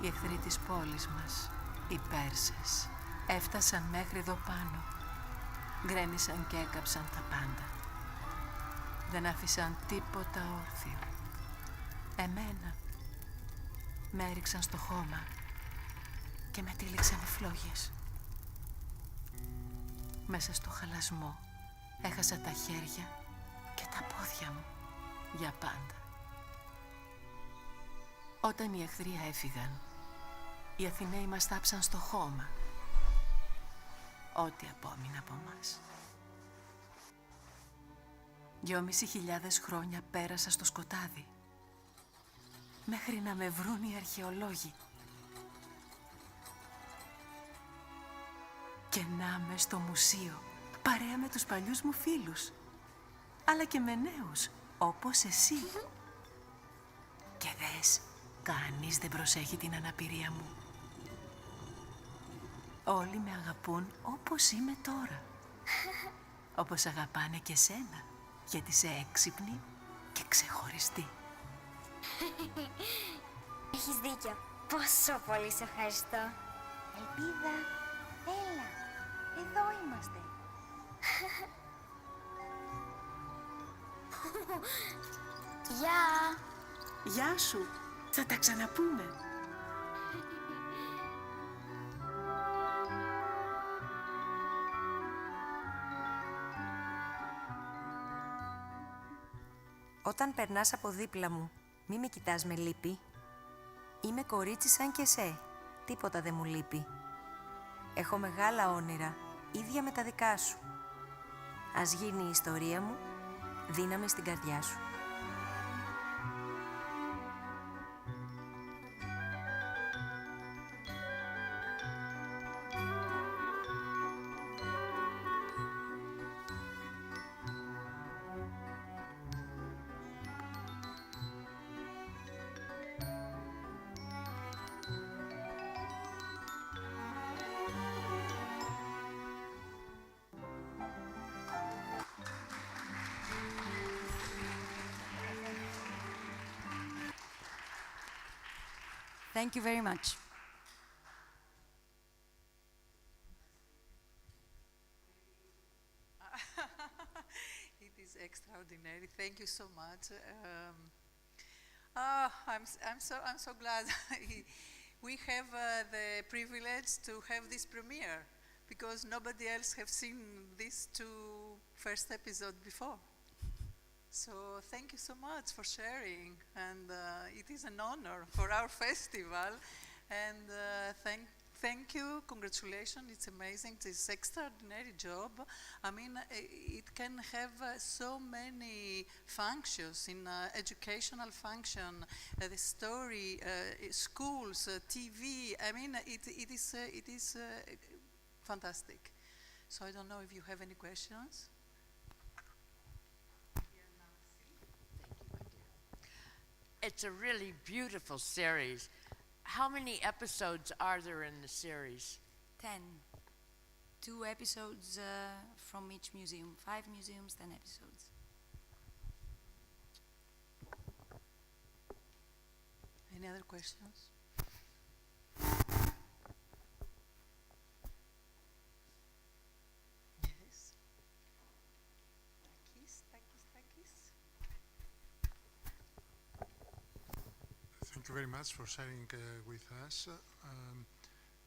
Speaker 15: Οι εχθροί της πόλης μας, οι Πέρσες, έφτασαν μέχρι εδώ πάνω.
Speaker 17: Γκρέμισαν και έκαψαν τα πάντα. Δεν άφησαν τίποτα όρθιο. Εμένα με έριξαν στο χώμα και με τύλιξαν οι φλόγες. Μέσα στο χαλασμό έχασα τα χέρια και τα πόδια μου για πάντα. Όταν οι εχθροί έφυγαν, οι Αθηναίοι μας τάψαν στο χώμα. Ό,τι απόμεινε από μας. 2.500 χρόνια πέρασα στο σκοτάδι, μέχρι να με βρουν οι αρχαιολόγοι. Και να είμαι στο μουσείο, παρέα με τους παλιούς μου φίλους, αλλά και με νέους, όπως εσύ. Και δες, κανείς δεν προσέχει την αναπηρία μου. Όλοι με αγαπούν όπως είμαι τώρα. Όπως αγαπάνε και σένα, γιατί είσαι έξυπνη και ξεχωριστή.
Speaker 16: Έχεις δίκιο. Πόσο πολύ σε ευχαριστώ. Ελπίδα, έλα. Εδώ είμαστε. Γεια.
Speaker 17: Γεια σου. Θα τα ξαναπούμε.
Speaker 18: Όταν περνάς από δίπλα μου, μη με κοιτάς με λύπη. Είμαι κορίτσι σαν και σε, τίποτα δεν μου λείπει. Έχω μεγάλα όνειρα, ίδια με τα δικά σου. Ας γίνει η ιστορία μου, δύναμη στην καρδιά σου.
Speaker 15: Thank you very much.
Speaker 2: It is extraordinary. Thank you so much. I'm so glad we have the privilege to have this premiere, because nobody else have seen these two first episodes before. So thank you so much for sharing, and it is an honor for our festival, and thank you, congratulations, it's amazing, it's extraordinary job. I mean, it can have so many functions in educational function, the story, schools, TV, I mean, it is fantastic. So I don't know if you have any questions.
Speaker 19: It's a really beautiful series. How many episodes are there in the series?
Speaker 15: 10. 2 episodes from each museum. 5 museums, 10 episodes.
Speaker 2: Any other questions? Yes. Takis.
Speaker 20: Thank you very much for sharing with us.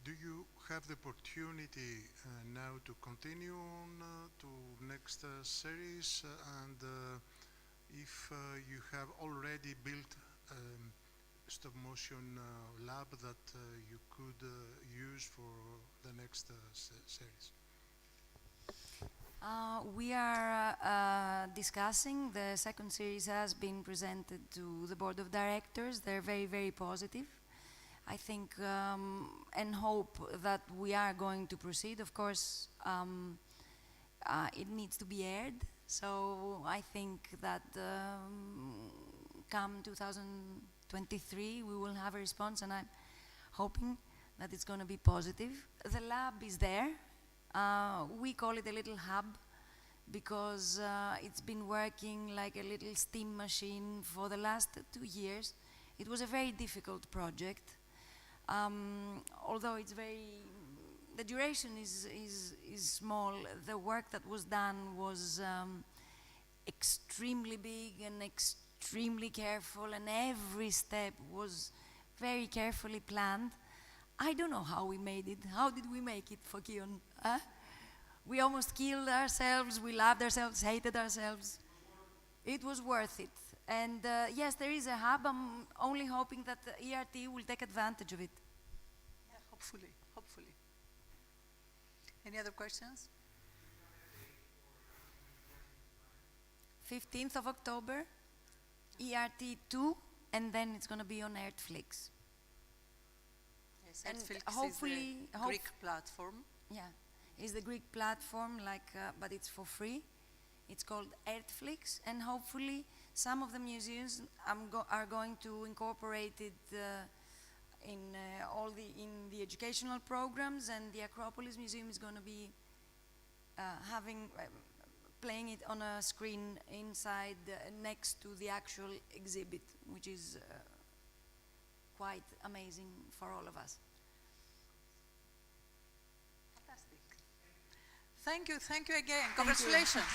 Speaker 20: Do you have the opportunity now to continue on to next series, and if you have already built stop motion lab that you could use for the next series?
Speaker 15: We are discussing. The second series has been presented to the board of directors. They're very, very positive. I think and hope that we are going to proceed. Of course, it needs to be aired. So I think that come 2023, we will have a response, and I'm hoping that it's going to be positive. The lab is there. We call it a little hub because it's been working like a little steam machine for the last 2 years. It was a very difficult project. Although it's very
Speaker 11: the duration is small. The work that was done was extremely big and extremely careful, and every step was very carefully planned. I don't know how we made it. How did we make it for Kion? Huh? We almost killed ourselves, we loved ourselves, hated ourselves. It was worth it. And yes, there is a hub. I'm only hoping that the ERT will take advantage of it.
Speaker 2: Yeah, hopefully, hopefully. Any other questions?
Speaker 11: 15th of October, ERT 2, and then it's going to be on Netflix.
Speaker 2: Yes,
Speaker 11: And
Speaker 2: Netflix
Speaker 11: hopefully,
Speaker 2: is the Greek platform.
Speaker 11: Yeah, it's the Greek platform, but it's for free. It's called Earthflix, and hopefully some of the museums are going to incorporate it in the educational programs, and the Acropolis Museum is going to be playing it on a screen inside next to the actual exhibit, which is quite amazing for all of us.
Speaker 2: Fantastic. Thank you again.
Speaker 11: Thank you.
Speaker 2: Congratulations.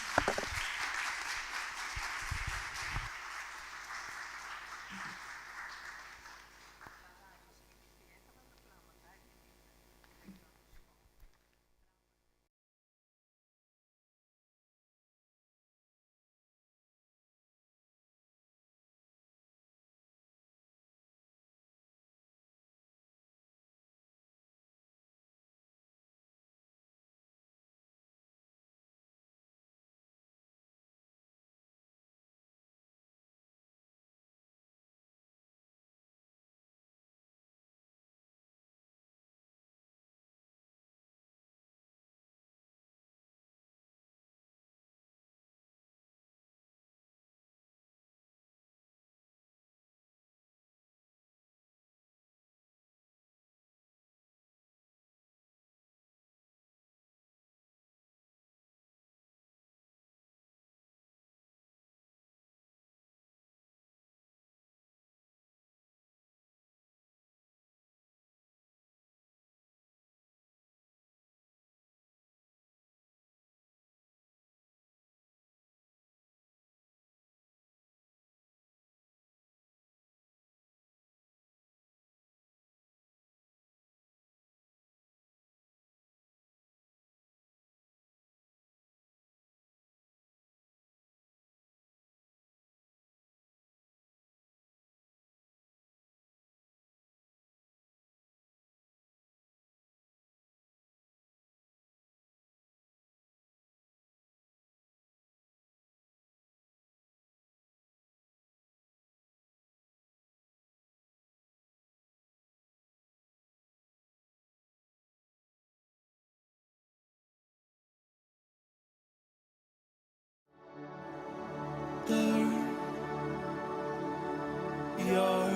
Speaker 1: Your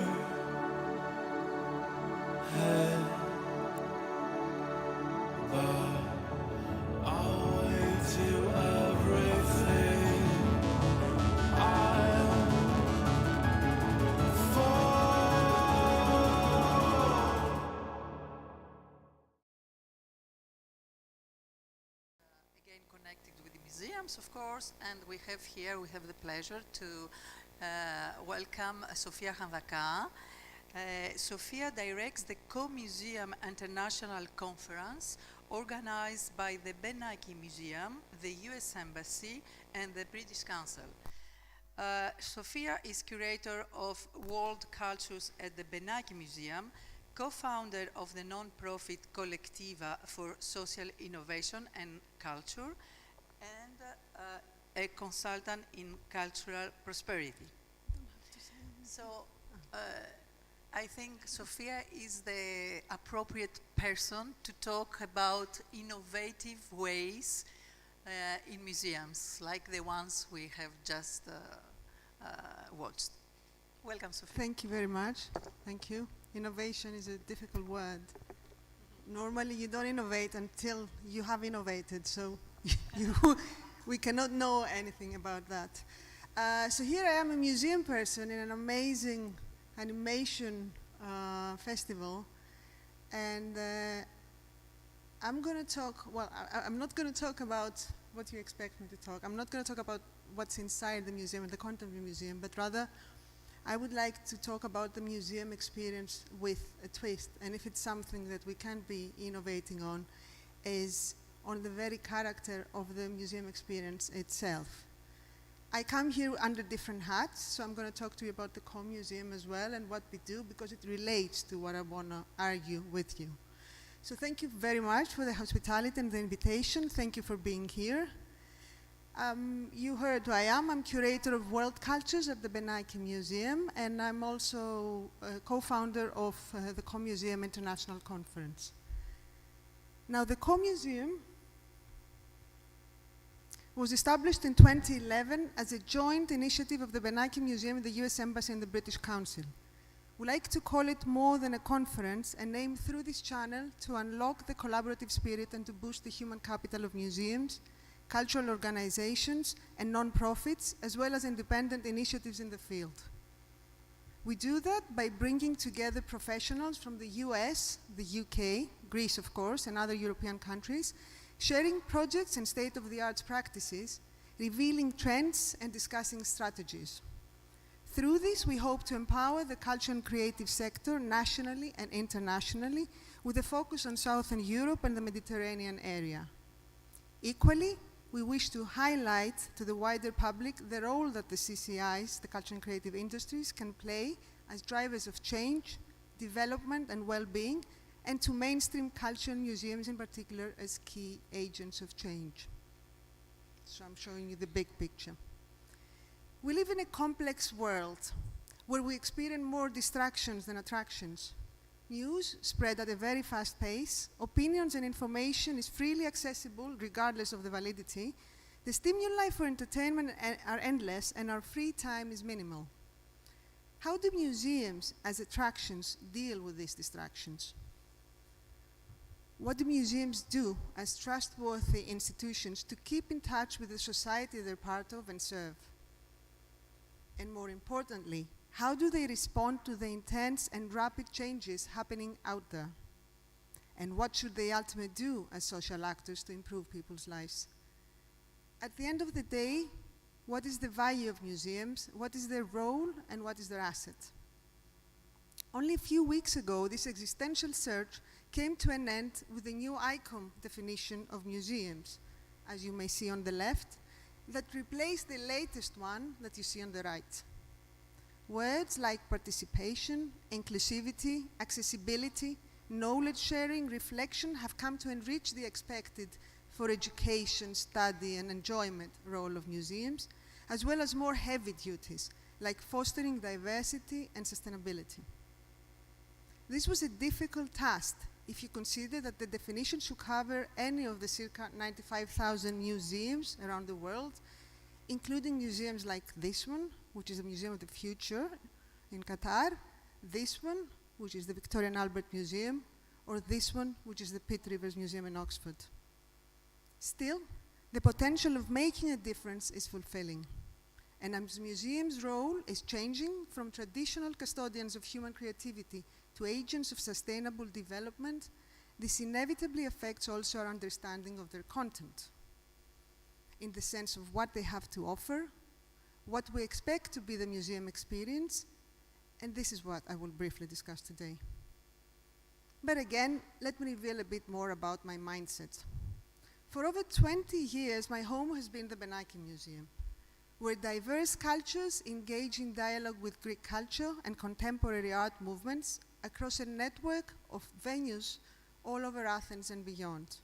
Speaker 1: head, but I'll wait to everything. I'll
Speaker 2: Again, connected with the museums, of course, and we have the pleasure to welcome Sofia Handaka. Sofia directs the Co-Museum International Conference organized by the Benaki Museum, the US Embassy, and the British Council. Sofia is curator of world cultures at the Benaki Museum, co-founder of the non-profit Collectiva for Social Innovation and Culture, and a consultant in cultural prosperity. So I think Sofia is the appropriate person to talk about innovative ways in museums, like the ones we have just watched. Welcome, Sofia.
Speaker 10: Thank you very much. Thank you. Innovation is a difficult word. Normally you don't innovate until you have innovated, so we cannot know anything about that. So here I am, a museum person in an amazing animation festival, and I'm going to talk, well, I'm not going to talk about what you expect me to talk. I'm not going to talk about what's inside the museum and the content of the museum, but rather I would like to talk about the museum experience with a twist. And if it's something that we can be innovating on, is on the very character of the museum experience itself. I come here under different hats, so I'm going to talk to you about the Co-Museum as well and what we do, because it relates to what I want to argue with you. So thank you very much for the hospitality and the invitation. Thank you for being here. You heard who I am. I'm curator of world cultures at the Benaki Museum, and I'm also co-founder of the Co-Museum International Conference. Now, the Co-Museum was established in 2011 as a joint initiative of the Benaki Museum and the US Embassy and the British Council. We like to call it more than a conference and aim through this channel to unlock the collaborative spirit and to boost the human capital of museums, cultural organizations, and non-profits, as well as independent initiatives in the field. We do that by bringing together professionals from the US, the UK, Greece, of course, and other European countries, sharing projects and state-of-the-art practices, revealing trends, and discussing strategies. Through this, we hope to empower the culture and creative sector nationally and internationally, with a focus on Southern Europe and the Mediterranean area. Equally, we wish to highlight to the wider public the role that the CCIs, the culture and creative industries, can play as drivers of change, development, and well-being, and to mainstream culture and museums in particular as key agents of change. So I'm showing you the big picture. We live in a complex world where we experience more distractions than attractions. News spread at a very fast pace, opinions and information is freely accessible regardless of the validity, the stimuli for entertainment are endless, and our free time is minimal. How do museums as attractions deal with these distractions? What do museums do as trustworthy institutions to keep in touch with the society they're part of and serve? And more importantly, how do they respond to the intense and rapid changes happening out there? And what should they ultimately do as social actors to improve people's lives? At the end of the day, what is the value of museums? What is their role and what is their asset? Only a few weeks ago, this existential search came to an end with a new ICOM definition of museums, as you may see on the left, that replaced the latest one that you see on the right. Words like participation, inclusivity, accessibility, knowledge sharing, reflection have come to enrich the expected for education, study, and enjoyment role of museums, as well as more heavy duties like fostering diversity and sustainability. This was a difficult task if you consider that the definition should cover any of the circa 95,000 museums around the world, including museums like this one, which is a Museum of the Future in Qatar, this one, which is the Victoria and Albert Museum, or this one, which is the Pitt Rivers Museum in Oxford. Still, the potential of making a difference is fulfilling. And as museums' role is changing from traditional custodians of human creativity to agents of sustainable development, this inevitably affects also our understanding of their content, in the sense of what they have to offer, what we expect to be the museum experience, and this is what I will briefly discuss today. But again, let me reveal a bit more about my mindset. For over 20 years, my home has been the Benaki Museum, where diverse cultures engage in dialogue with Greek culture and contemporary art movements across a network of venues all over Athens and beyond.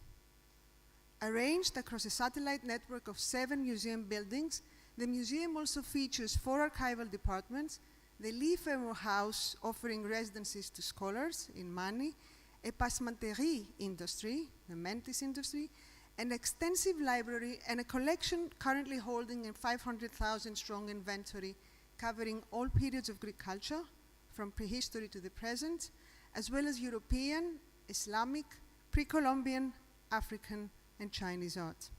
Speaker 10: Arranged across a satellite network of 7 museum buildings, the museum also features 4 archival departments, the Lifermo House offering residencies to scholars in Mani, a passementerie industry, the Mentis industry, an extensive library, and a collection currently holding a 500,000 strong inventory covering all periods of Greek culture, from prehistory to the present, as well as European, Islamic, pre-Columbian, African, and Chinese art.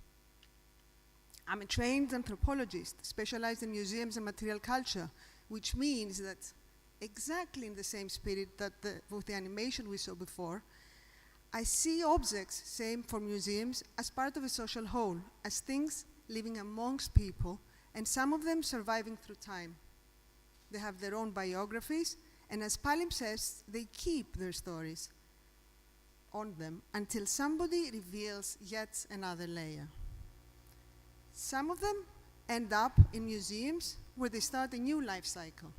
Speaker 10: I'm a trained anthropologist specialized in museums and material culture, which means that exactly in the same spirit that with the animation we saw before, I see objects, same for museums, as part of a social whole, as things living amongst people, and some of them surviving through time. They have their own biographies, and as palimpsests, they keep their stories on them until somebody reveals yet another layer. Some of them end up in museums where they start a new life cycle.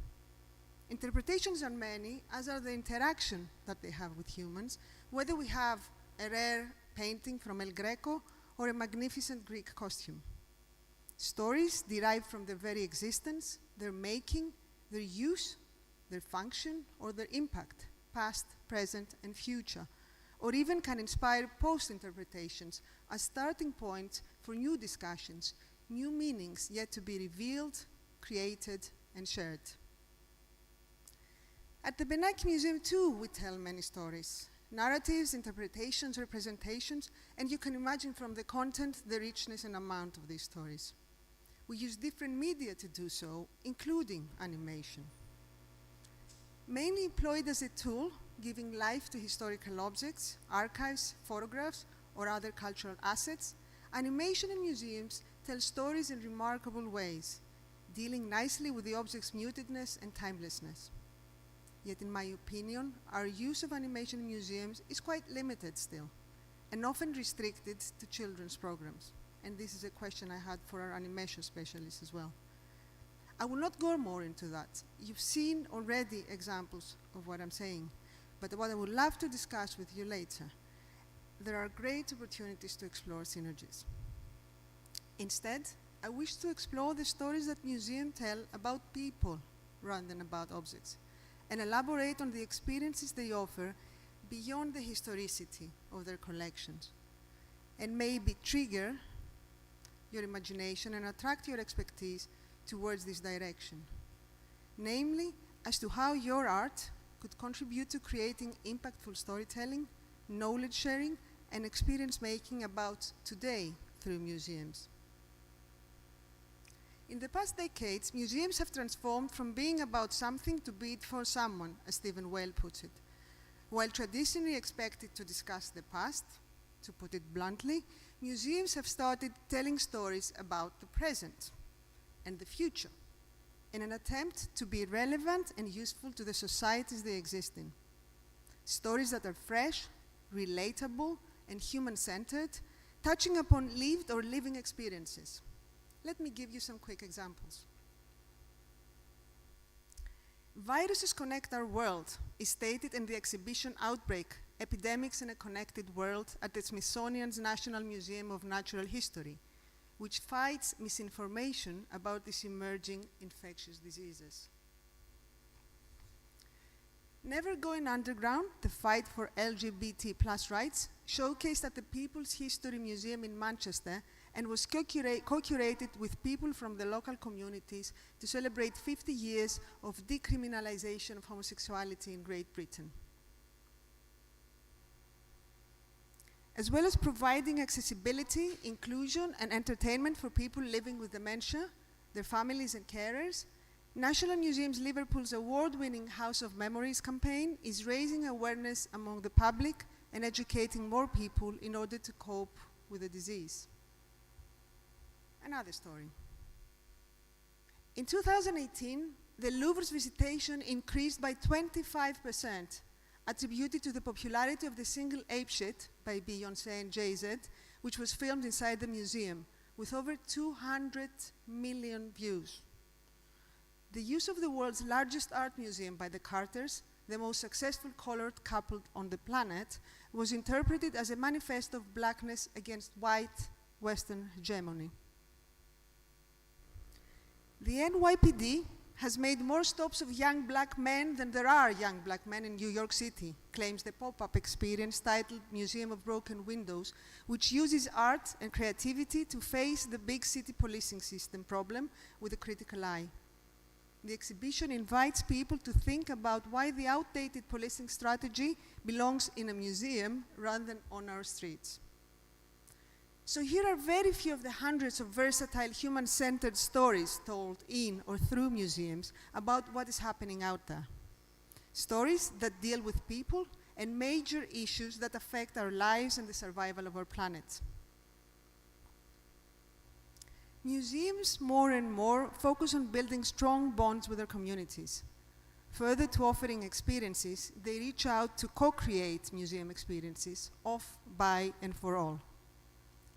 Speaker 10: Interpretations are many, as are the interaction that they have with humans, whether we have a rare painting from El Greco or a magnificent Greek costume. Stories derived from their very existence, their making, their use, their function, or their impact, past, present, and future, or even can inspire post-interpretations as starting points for new discussions, new meanings yet to be revealed, created, and shared. At the Benaki Museum, too, we tell many stories. Narratives, interpretations, representations, and you can imagine from the content the richness and amount of these stories. We use different media to do so, including animation. Mainly employed as a tool, giving life to historical objects, archives, photographs, or other cultural assets, animation in museums tell stories in remarkable ways, dealing nicely with the object's mutedness and timelessness. Yet, in my opinion, our use of animation in museums is quite limited still, and often restricted to children's programs. And this is a question I had for our animation specialists as well. I will not go more into that. You've seen already examples of what I'm saying, but what I would love to discuss with you later, there are great opportunities to explore synergies. Instead, I wish to explore the stories that museums tell about people rather than about objects, and elaborate on the experiences they offer beyond the historicity of their collections, and maybe trigger your imagination and attract your expertise towards this direction, namely as to how your art could contribute to creating impactful storytelling, knowledge sharing, and experience making about today through museums. In the past decades, museums have transformed from being about something to be it for someone, as Stephen Weil puts it. While traditionally expected to discuss the past, to put it bluntly, museums have started telling stories about the present and the future in an attempt to be relevant and useful to the societies they exist in. Stories that are fresh, relatable, and human-centered, touching upon lived or living experiences. Let me give you some quick examples. Viruses connect our world is stated in the exhibition Outbreak, Epidemics in a Connected World at the Smithsonian's National Museum of Natural History, which fights misinformation about these emerging infectious diseases. Never Going Underground, the fight for LGBT+ rights, showcased at the People's History Museum in Manchester and was co-curated with people from the local communities to celebrate 50 years of decriminalization of homosexuality in Great Britain. As well as providing accessibility, inclusion, and entertainment for people living with dementia, their families and carers, National Museums Liverpool's award-winning House of Memories campaign is raising awareness among the public and educating more people in order to cope with the disease. Another story. In 2018, the Louvre's visitation increased by 25%, attributed to the popularity of the single Ape Shit by Beyoncé and Jay-Z, which was filmed inside the museum, with over 200 million views. The use of the world's largest art museum by the Carters, the most successful colored couple on the planet, was interpreted as a manifesto of blackness against white Western hegemony. The NYPD has made more stops of young black men than there are young black men in New York City, claims the pop-up experience titled Museum of Broken Windows, which uses art and creativity to face the big city policing system problem with a critical eye. The exhibition invites people to think about why the outdated policing strategy belongs in a museum rather than on our streets. So here are very few of the hundreds of versatile human-centered stories told in or through museums about what is happening out there. Stories that deal with people and major issues that affect our lives and the survival of our planet. Museums, more and more, focus on building strong bonds with their communities. Further to offering experiences, they reach out to co-create museum experiences of, by, and for all.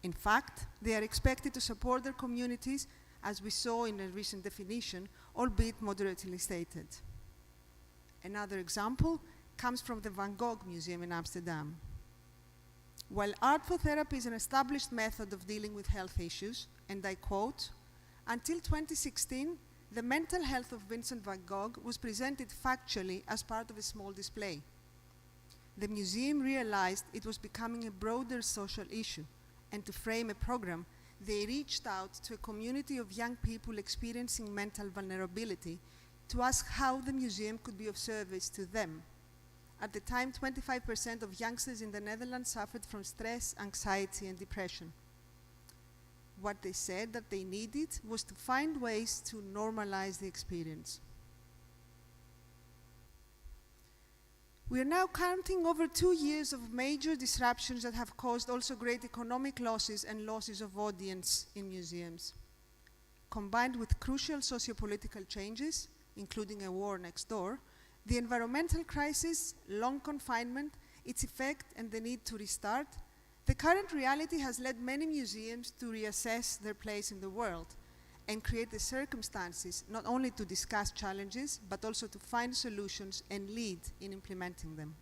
Speaker 10: In fact, they are expected to support their communities, as we saw in a recent definition, albeit moderately stated. Another example comes from the Van Gogh Museum in Amsterdam. While art for therapy is an established method of dealing with health issues, and I quote, "Until 2016, the mental health of Vincent van Gogh was presented factually as part of a small display. The museum realized it was becoming a broader social issue, and to frame a program, they reached out to a community of young people experiencing mental vulnerability to ask how the museum could be of service to them. At the time, 25% of youngsters in the Netherlands suffered from stress, anxiety, and depression. What they said that they needed was to find ways to normalize the experience." We are now counting over 2 years of major disruptions that have caused also great economic losses and losses of audience in museums. Combined with crucial socio-political changes, including a war next door, the environmental crisis, long confinement, its effect, and the need to restart, the current reality has led many museums to reassess their place in the world and create the circumstances not only to discuss challenges, but also to find solutions and lead in implementing them.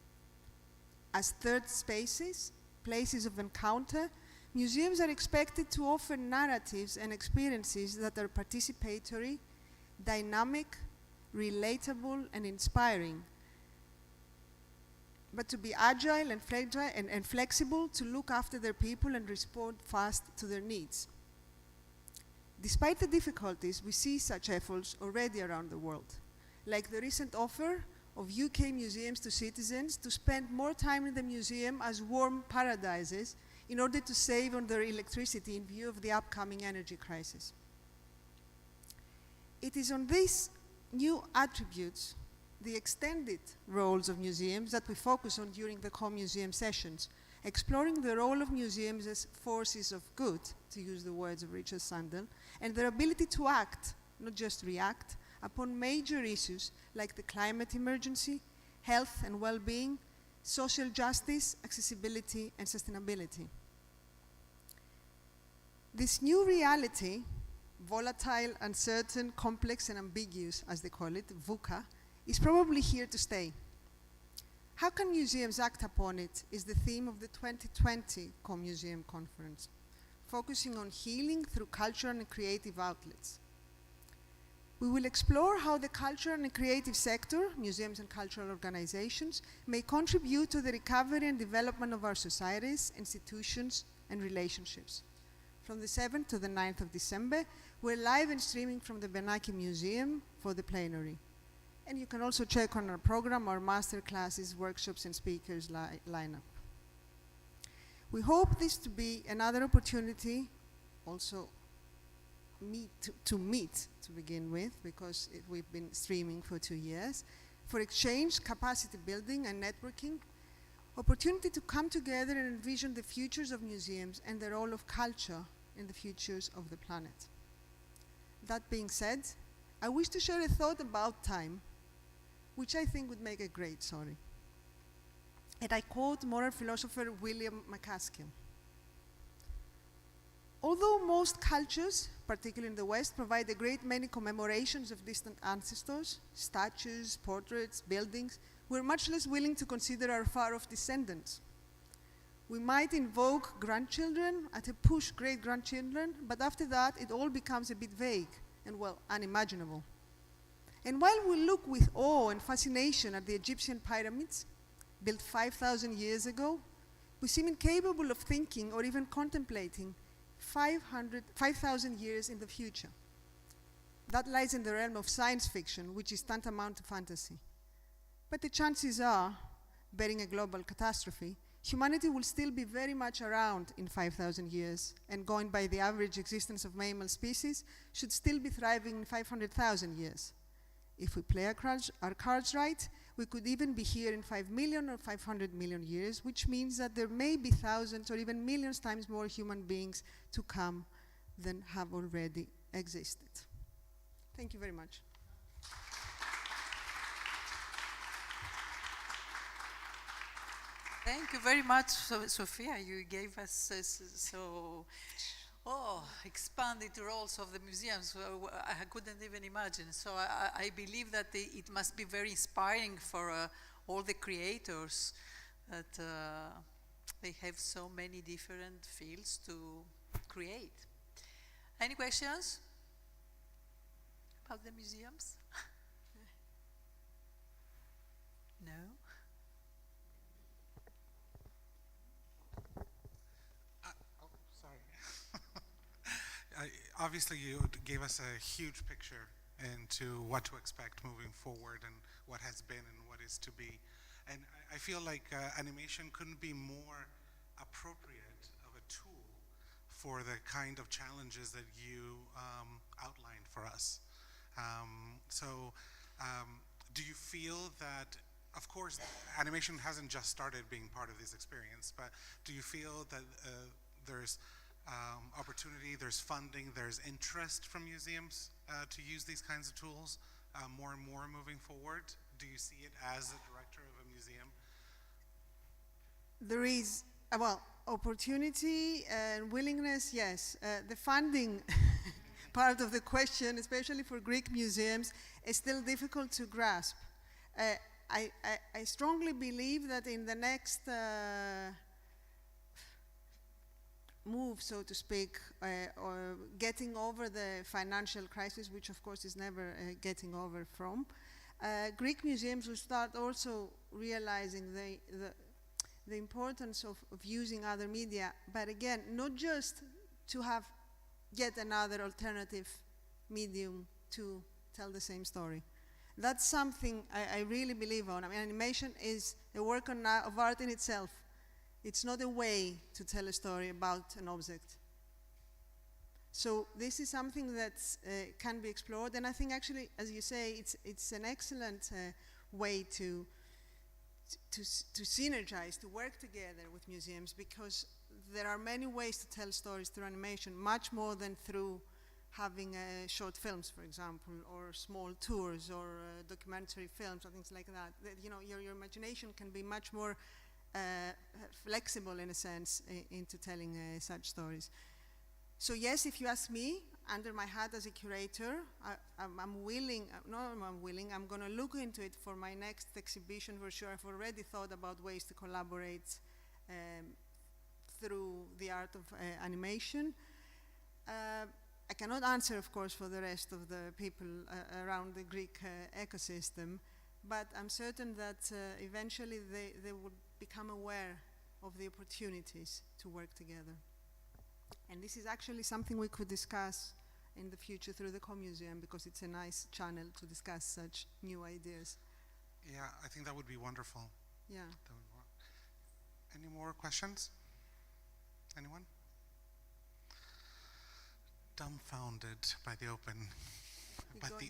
Speaker 10: As third spaces, places of encounter, museums are expected to offer narratives and experiences that are participatory, dynamic, relatable, and inspiring, but to be agile and flexible, to look after their people and respond fast to their needs. Despite the difficulties, we see such efforts already around the world, like the recent offer of UK museums to citizens to spend more time in the museum as warm paradises in order to save on their electricity in view of the upcoming energy crisis. It is on these new attributes, the extended roles of museums, that we focus on during the co-museum sessions, exploring the role of museums as forces of good, to use the words of Richard Sandel, and their ability to act, not just react, upon major issues like the climate emergency, health and well-being, social justice, accessibility, and sustainability. This new reality, volatile, uncertain, complex, and ambiguous, as they call it, VUCA, is probably here to stay. How can museums act upon it is the theme of the 2020 Co-Museum Conference, focusing on healing through cultural and creative outlets. We will explore how the cultural and creative sector, museums and cultural organizations, may contribute to the recovery and development of our societies, institutions, and relationships. From the 7th to the 9th of December, we're live and streaming from the Bernanke Museum for the plenary. And you can also check on our program, our master classes, workshops, and speakers lineup. We hope this to be another opportunity, also to meet to begin with, because we've been streaming for 2 years, for exchange, capacity building, and networking, opportunity to come together and envision the futures of museums and the role of culture in the futures of the planet. That being said, I wish to share a thought about time, which I think would make a great story. And I quote moral philosopher William McCaskill. Although most cultures, particularly in the West, provide a great many commemorations of distant ancestors, statues, portraits, buildings, we're much less willing to consider our far-off descendants. We might invoke grandchildren, at a push great-grandchildren, but after that it all becomes a bit vague and, well, unimaginable. And while we look with awe and fascination at the Egyptian pyramids, built 5,000 years ago, we seem incapable of thinking or even contemplating 5,000 years in the future. That lies in the realm of science fiction, which is tantamount to fantasy. But the chances are, bearing a global catastrophe, humanity will still be very much around in 5,000 years, and going by the average existence of mammal species, should still be thriving in 500,000 years. If we play our cards right, we could even be here in 5 million or 500 million years, which means that there may be thousands or even millions times more human beings to come than have already existed. Thank you very much.
Speaker 2: Thank you very much, Sophia. You gave us expanded roles of the museums. I couldn't even imagine. So I believe that it must be very inspiring for all the creators that they have so many different fields to create. Any questions about the museums? No?
Speaker 7: Obviously, you gave us a huge picture into what to expect moving forward and what has been and what is to be. And I feel like animation couldn't be more appropriate of a tool for the kind of challenges that you outlined for us. Do you feel that, of course, animation hasn't just started being part of this experience, but do you feel that there's opportunity, there's funding, there's interest from museums to use these kinds of tools more and more moving forward? Do you see it as a director of a museum?
Speaker 10: There is, opportunity and willingness, yes. The funding part of the question, especially for Greek museums, is still difficult to grasp. I strongly believe that in the next move, so to speak, or getting over the financial crisis, which of course is never getting over from, Greek museums will start also realizing the importance of using other media, but again, not just to have yet another alternative medium to tell the same story. That's something I really believe on. I mean, animation is a work of art in itself. It's not a way to tell a story about an object. So this is something that can be explored, and I think actually, as you say, it's an excellent way to synergize, to work together with museums, because there are many ways to tell stories through animation, much more than through having short films, for example, or small tours, or documentary films, or things like that. You know, your imagination can be much more flexible, in a sense, into telling such stories. So yes, if you ask me, under my hat as a curator, I'm willing, I'm going to look into it for my next exhibition for sure. I've already thought about ways to collaborate through the art of animation. I cannot answer, of course, for the rest of the people around the Greek ecosystem, but I'm certain that eventually they would become aware of the opportunities to work together. And this is actually something we could discuss in the future through the Co-Museum, because it's a nice channel to discuss such new ideas.
Speaker 7: Yeah, I think that would be wonderful.
Speaker 10: Yeah.
Speaker 7: Any more questions? Anyone? Dumbfounded by the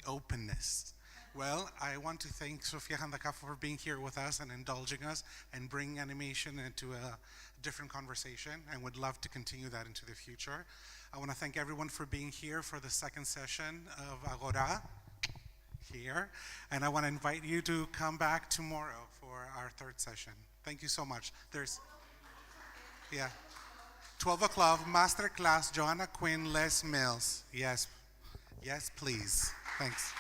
Speaker 7: openness. Well, I want to thank Sofia Handakafou for being here with us and indulging us and bringing animation into a different conversation, and would love to continue that into the future. I want to thank everyone for being here for the second session of AGORA here, and I want to invite you to come back tomorrow for our third session. Thank you so much. 12 o'clock, masterclass, Joanna Quinn, Les Mills. Yes, please. Thanks.